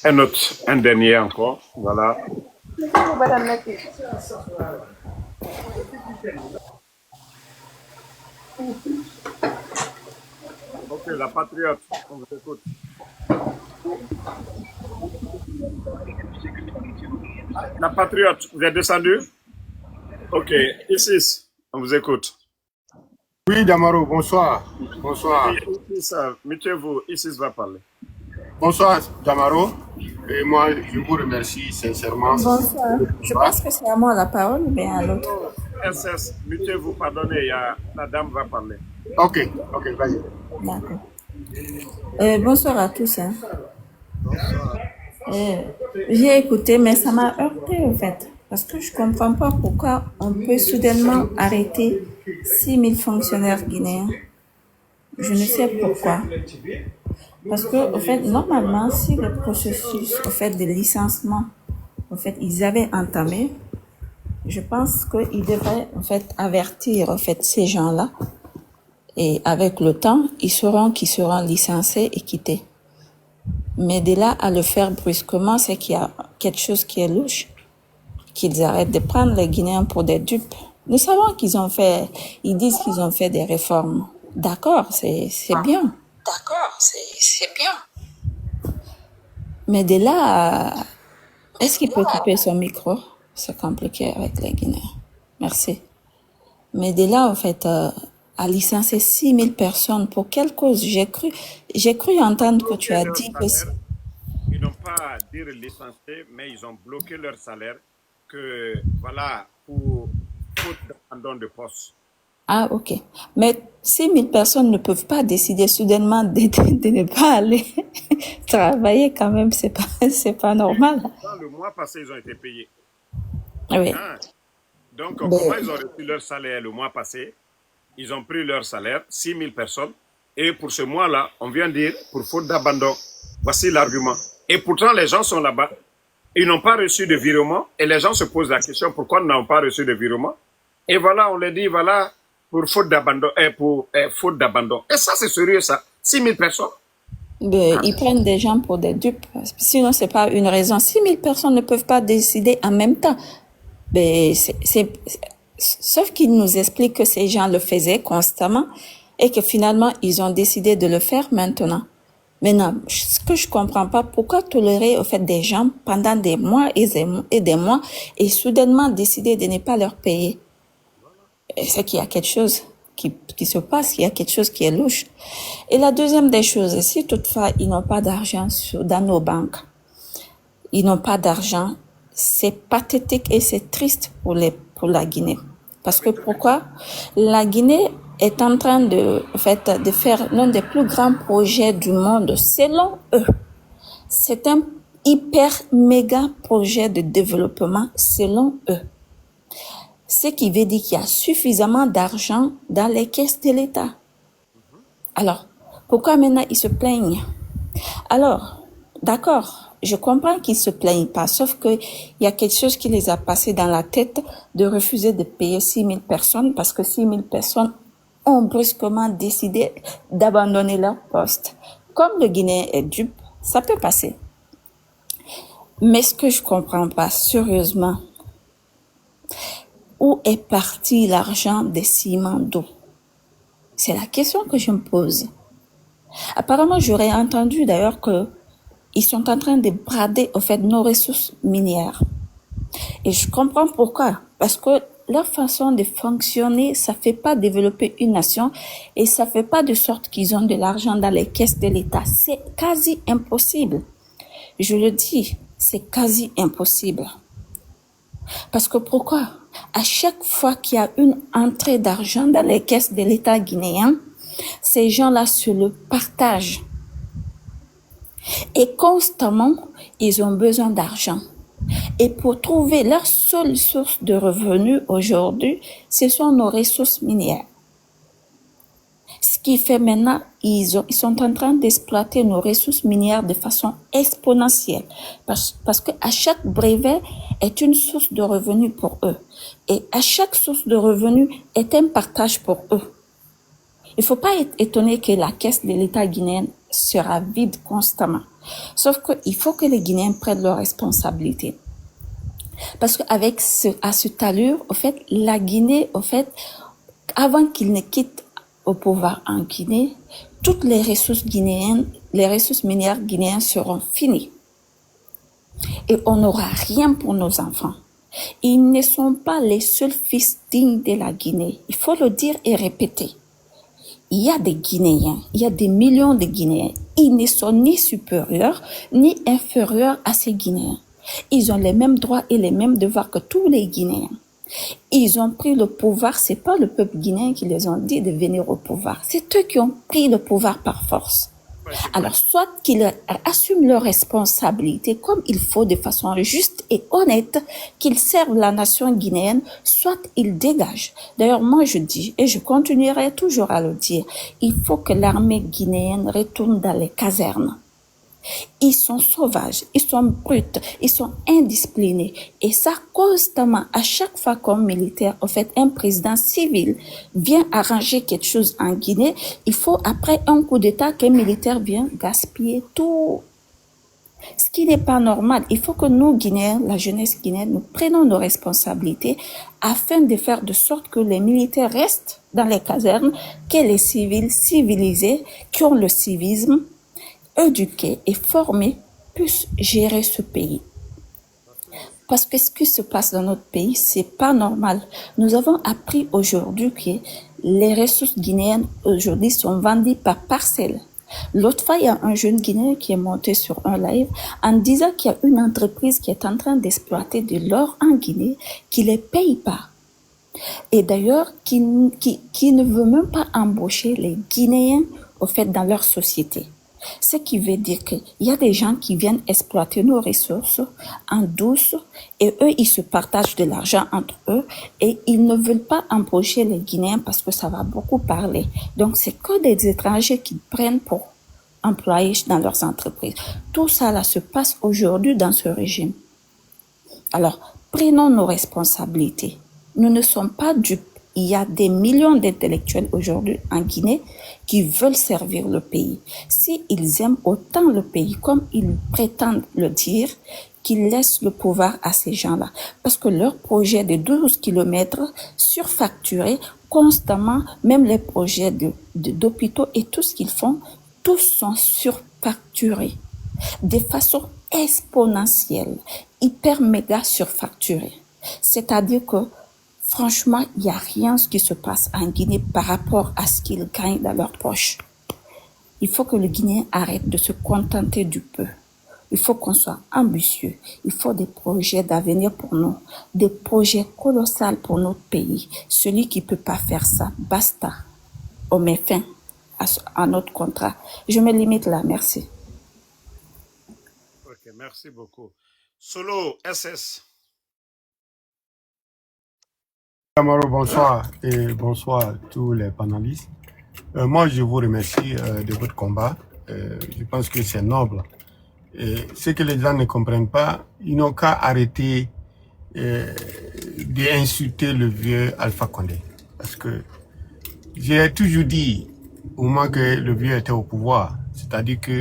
un dernier encore, voilà. Ok, la patriote, on vous écoute. La patriote, vous êtes descendu? Ok, Isis, on vous écoute. Oui, Damaro, bonsoir. Bonsoir. Mettez-vous, Isis va parler. Bonsoir, Damaro. Et moi, je vous remercie sincèrement. Bonsoir. Je pense que c'est à moi la parole ou bien à l'autre. SS, mettez-vous, pardonnez, la dame va parler. Ok, vas-y. D'accord. Bonsoir à tous. Hein. J'ai écouté, mais ça m'a heurté en fait. Parce que je ne comprends pas pourquoi on peut soudainement arrêter 6000 fonctionnaires guinéens. Je ne sais pourquoi. Parce que, en fait, normalement, si le processus, en fait, de licenciement, en fait, ils avaient entamé, Je pense qu'il devrait en fait avertir en fait ces gens-là et avec le temps, ils sauront qu'ils seront licenciés et quittés. Mais de là à le faire brusquement, c'est qu'il y a quelque chose qui est louche. Qu'ils arrêtent de prendre les Guinéens pour des dupes. Nous savons ils disent qu'ils ont fait des réformes. D'accord, c'est bien. D'accord, c'est bien. Mais de là à... Est-ce qu'il peut couper son micro? C'est compliqué avec les Guinéens. Merci. Mais de là, en fait, à licencier 6000 personnes, pour quelle cause? J'ai cru entendre que tu as dit que... Ils n'ont pas dire licencier, mais ils ont bloqué leur salaire, que voilà, pour faute d'abandon de poste. Ah, ok. Mais 6000 personnes ne peuvent pas décider soudainement de ne pas aller travailler quand même, c'est pas normal. Dans le mois passé, ils ont été payés. Oui. Hein? Donc, comment ils ont reçu leur salaire le mois passé? Ils ont pris leur salaire, 6000 personnes, et pour ce mois-là, on vient dire, pour faute d'abandon. Voici l'argument. Et pourtant, les gens sont là-bas. Ils n'ont pas reçu de virement, et les gens se posent la question, pourquoi ils n'ont pas reçu de virement? Et voilà, on leur dit, voilà, pour faute d'abandon, faute d'abandon. Et ça, c'est sérieux, ça. 6000 personnes. Ils prennent des gens pour des dupes. Sinon, c'est pas une raison. 6000 personnes ne peuvent pas décider en même temps. Mais sauf qu'ils nous expliquent que ces gens le faisaient constamment et que finalement, ils ont décidé de le faire maintenant. Maintenant, ce que je comprends pas, pourquoi tolérer au fait des gens pendant des mois et des mois et soudainement décider de ne pas leur payer? C'est qu'il y a quelque chose qui se passe, il y a quelque chose qui est louche. Et la deuxième des choses, si toutefois ils n'ont pas d'argent dans nos banques, ils n'ont pas d'argent, c'est pathétique et c'est triste pour la Guinée. Parce que pourquoi? La Guinée est en train de faire l'un des plus grands projets du monde, selon eux. C'est un hyper méga projet de développement, selon eux. Ce qui veut dire qu'il y a suffisamment d'argent dans les caisses de l'État. Alors, pourquoi maintenant ils se plaignent? Alors, d'accord, je comprends qu'ils se plaignent pas, sauf que il y a quelque chose qui les a passés dans la tête de refuser de payer 6000 personnes parce que 6000 personnes ont brusquement décidé d'abandonner leur poste. Comme le Guinéen est dupe, ça peut passer. Mais ce que je comprends pas, sérieusement, où est parti l'argent des ciments d'eau? C'est la question que je me pose. Apparemment, j'aurais entendu d'ailleurs que ils sont en train de brader, au fait, nos ressources minières. Et je comprends pourquoi. Parce que leur façon de fonctionner, ça fait pas développer une nation et ça fait pas de sorte qu'ils ont de l'argent dans les caisses de l'État. C'est quasi impossible. Je le dis, c'est quasi impossible. Parce que pourquoi? À chaque fois qu'il y a une entrée d'argent dans les caisses de l'État guinéen, ces gens-là se le partagent. Et constamment, ils ont besoin d'argent. Et pour trouver leur seule source de revenus aujourd'hui, ce sont nos ressources minières. Ce qui fait maintenant, ils sont en train d'exploiter nos ressources minières de façon exponentielle. Parce que à chaque brevet est une source de revenus pour eux. Et à chaque source de revenus est un partage pour eux. Il faut pas être étonné que la caisse de l'État guinéen sera vide constamment. Sauf qu'il faut que les Guinéens prennent leurs responsabilités. Parce qu'avec à cette allure, au fait, la Guinée, au fait, avant qu'ils ne quittent au pouvoir en Guinée, toutes les ressources guinéennes, les ressources minières guinéennes seront finies. Et on n'aura rien pour nos enfants. Ils ne sont pas les seuls fils dignes de la Guinée. Il faut le dire et répéter. Il y a des Guinéens, il y a des millions de Guinéens. Ils ne sont ni supérieurs ni inférieurs à ces Guinéens. Ils ont les mêmes droits et les mêmes devoirs que tous les Guinéens. Ils ont pris le pouvoir, c'est pas le peuple guinéen qui les ont dit de venir au pouvoir. C'est eux qui ont pris le pouvoir par force. Alors, soit qu'ils assument leurs responsabilités comme il faut de façon juste et honnête, qu'ils servent la nation guinéenne, soit ils dégagent. D'ailleurs, moi je dis, et je continuerai toujours à le dire, il faut que l'armée guinéenne retourne dans les casernes. Ils sont sauvages, ils sont bruts, ils sont indisciplinés. Et ça, constamment, à chaque fois qu'un militaire, en fait, un président civil vient arranger quelque chose en Guinée, il faut, après un coup d'État, qu'un militaire vienne gaspiller tout. Ce qui n'est pas normal. Il faut que nous, Guinéens, la jeunesse guinéenne, nous prenions nos responsabilités afin de faire de sorte que les militaires restent dans les casernes, que les civils civilisés, qui ont le civisme, éduqués et formés, puissent gérer ce pays. Parce que ce qui se passe dans notre pays, c'est pas normal. Nous avons appris aujourd'hui que les ressources guinéennes aujourd'hui sont vendues par parcelles. L'autre fois, il y a un jeune Guinéen qui est monté sur un live en disant qu'il y a une entreprise qui est en train d'exploiter de l'or en Guinée, qui ne les paye pas. Et d'ailleurs, qui ne veut même pas embaucher les Guinéens, au fait, dans leur société. Ce qui veut dire qu'il y a des gens qui viennent exploiter nos ressources en douce et eux, ils se partagent de l'argent entre eux et ils ne veulent pas embaucher les Guinéens parce que ça va beaucoup parler. Donc, c'est que des étrangers qu'ils prennent pour employer dans leurs entreprises. Tout ça là se passe aujourd'hui dans ce régime. Alors, prenons nos responsabilités. Nous ne sommes pas dupes. Il y a des millions d'intellectuels aujourd'hui en Guinée qui veulent servir le pays. S'ils aiment autant le pays comme ils prétendent le dire, qu'ils laissent le pouvoir à ces gens-là. Parce que leur projet de 12 kilomètres surfacturés constamment, même les projets d'hôpitaux et tout ce qu'ils font, tous sont surfacturés de façon exponentielle, hyper méga surfacturée. C'est-à-dire que franchement, il n'y a rien qui se passe en Guinée par rapport à ce qu'ils gagnent dans leur poche. Il faut que le Guinéen arrête de se contenter du peu. Il faut qu'on soit ambitieux. Il faut des projets d'avenir pour nous, des projets colossaux pour notre pays. Celui qui ne peut pas faire ça, basta. On met fin à notre contrat. Je me limite là, merci. Ok, merci beaucoup. Solo SS. Camaro, bonsoir et bonsoir à tous les panélistes. Moi, je vous remercie de votre combat. Je pense que c'est noble. Et ce que les gens ne comprennent pas, ils n'ont qu'à arrêter d'insulter le vieux Alpha Condé. Parce que j'ai toujours dit, au moment que le vieux était au pouvoir, c'est-à-dire que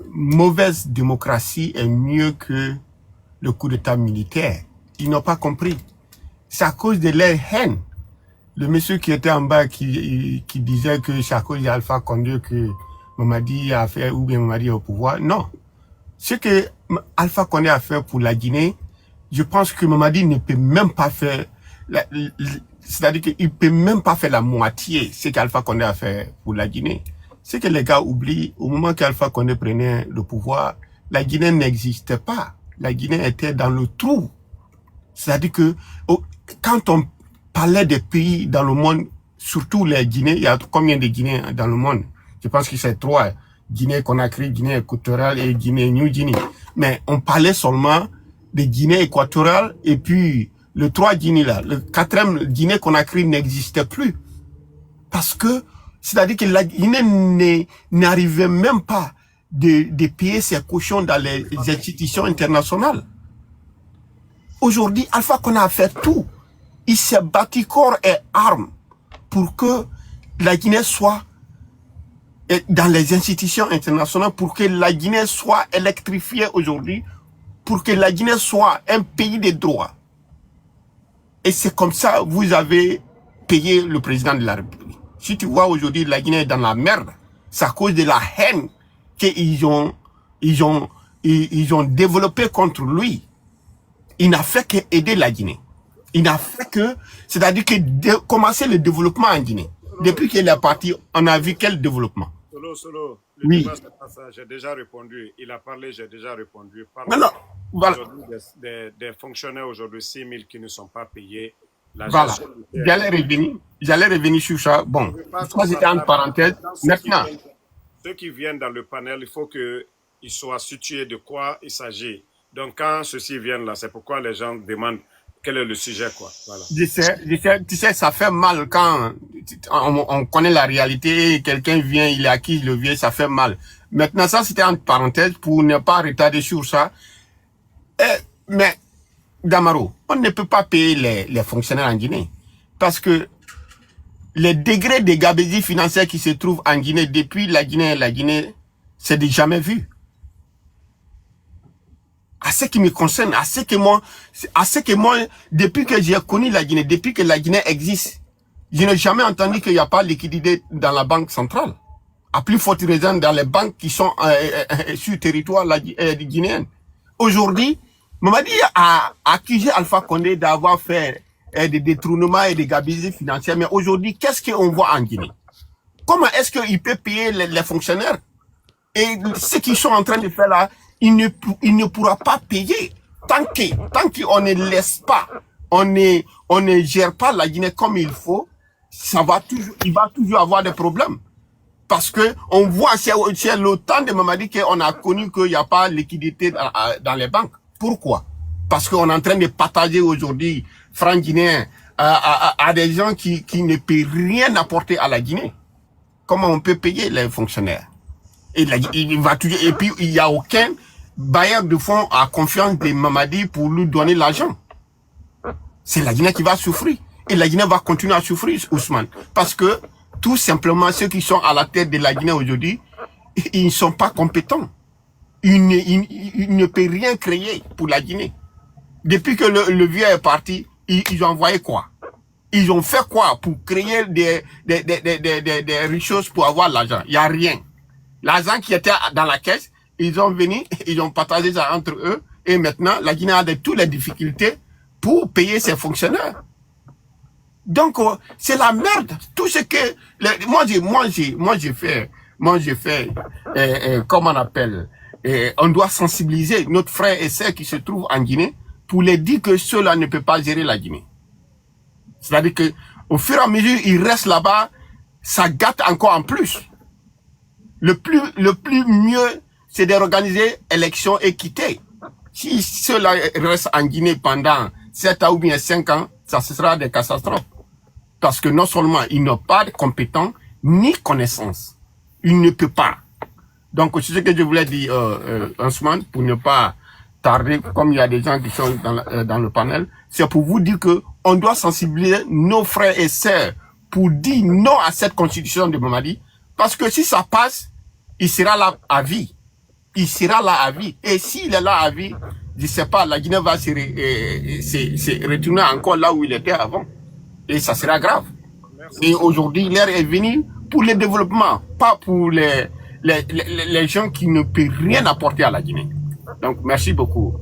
mauvaise démocratie est mieux que le coup d'état militaire. Ils n'ont pas compris. C'est à cause de leur haine. Le monsieur qui était en bas qui disait que c'est à cause d'Alpha Condé que Mamadi a fait ou bien Mamadi est au pouvoir. Non. Ce que Alpha Condé a fait pour la Guinée, je pense que Mamadi ne peut même pas faire, c'est-à-dire qu'il ne peut même pas faire la moitié de ce qu'Alpha Condé a fait pour la Guinée. Ce que les gars oublient, au moment qu'Alpha Condé prenait le pouvoir, la Guinée n'existait pas. La Guinée était dans le trou. C'est-à-dire que quand on parlait des pays dans le monde, surtout les Guinées, il y a combien de Guinéens dans le monde? Je pense que c'est 3. Guinée-Conakry, Guinée équatoriale et Guinée-New Guinée. Mais on parlait seulement de Guinée équatoriale et puis le 3 Guinée là. Le 4e Guinée-Conakry n'existait plus. Parce que, c'est-à-dire que la Guinée n'arrivait même pas de payer ses cautions dans les institutions internationales. Aujourd'hui, Alpha Condé a fait tout. Il s'est battu corps et armes pour que la Guinée soit dans les institutions internationales, pour que la Guinée soit électrifiée aujourd'hui, pour que la Guinée soit un pays de droit. Et c'est comme ça que vous avez payé le président de la République. Si tu vois aujourd'hui la Guinée est dans la merde, c'est à cause de la haine qu'ils ont développée contre lui. Il n'a fait qu'aider la Guinée. Il n'a fait que, c'est-à-dire que commencer le développement en Guinée. Depuis qu'il est parti, on a vu quel développement. Solo, Oui. J'ai déjà répondu. Il a parlé, j'ai déjà répondu. Non, voilà. Des fonctionnaires aujourd'hui, 6 000 qui ne sont pas payés. Voilà. J'allais revenir sur ça. Bon, ça c'était en parenthèse. Maintenant. Ceux qui viennent dans le panel, il faut qu'ils soient situés de quoi il s'agit. Donc, quand ceux-ci viennent là, c'est pourquoi les gens demandent Quel est le sujet, quoi? Voilà. Tu sais, ça fait mal quand on connaît la réalité et quelqu'un vient, il accuse le vieux, ça fait mal. Maintenant, ça, c'était entre parenthèses pour ne pas retarder sur ça. Mais, Damaro, on ne peut pas payer les fonctionnaires en Guinée. Parce que les degrés de gabegie financière qui se trouvent en Guinée depuis la Guinée, c'est de jamais vu. À ce qui me concerne, à ce que moi, depuis que j'ai connu la Guinée, depuis que la Guinée existe, je n'ai jamais entendu qu'il n'y a pas de liquidité dans la banque centrale. À plus forte raison dans les banques qui sont sur le territoire guinéen. Aujourd'hui, Mamadi a accusé Alpha Condé d'avoir fait des détournements et des gabegies financières. Mais aujourd'hui, qu'est-ce qu'on voit en Guinée? Comment est-ce qu'il peut payer les fonctionnaires? Et ce qu'ils sont en train de faire là, il ne pourra pas payer tant qu'on ne laisse pas, on ne gère pas la Guinée comme il faut. Il va toujours avoir des problèmes. Parce que on voit, c'est le temps de Mamadi qu'on a connu qu'il n'y a pas de liquidité dans les banques. Pourquoi? Parce qu'on est en train de partager aujourd'hui francs guinéens à des gens qui ne peuvent rien apporter à la Guinée. Comment on peut payer les fonctionnaires? Et puis il n'y a aucun bailleur de fonds à confiance de Mamadi pour lui donner l'argent. C'est la Guinée qui va souffrir. Et la Guinée va continuer à souffrir, Ousmane. Parce que tout simplement, ceux qui sont à la tête de la Guinée aujourd'hui, ils ne sont pas compétents. Ils ne peuvent rien créer pour la Guinée. Depuis que le vieux est parti, ils ont envoyé quoi? Ils ont fait quoi pour créer des richesses pour avoir l'argent? Il n'y a rien. L'argent qui était dans la caisse, ils ont venu, ils ont partagé ça entre eux, et maintenant, la Guinée a toutes les difficultés pour payer ses fonctionnaires. Donc, c'est la merde. Tout ce que, moi j'ai fait, comment on appelle, on doit sensibiliser notre frère et sœur qui se trouvent en Guinée pour les dire que ceux-là ne peuvent pas gérer la Guinée. C'est-à-dire que, au fur et à mesure, ils restent là-bas, ça gâte encore en plus. Le plus mieux, c'est d'organiser élections équitées. Si ceux-là restent en Guinée pendant 7 ans ou bien 5 ans, ça sera des catastrophes. Parce que non seulement ils n'ont pas de compétences ni connaissances. Ils ne peuvent pas. Donc, c'est ce que je voulais dire en ce moment, pour ne pas tarder, comme il y a des gens qui sont dans le panel, c'est pour vous dire que on doit sensibiliser nos frères et sœurs pour dire non à cette constitution de Mamadi. Parce que si ça passe, il sera là à vie. Il sera là à vie. Et s'il est là à vie, je sais pas, la Guinée va se retourner encore là où il était avant. Et ça sera grave. Et aujourd'hui, l'heure est venue pour le développement, pas pour les gens qui ne peuvent rien apporter à la Guinée. Donc, merci beaucoup.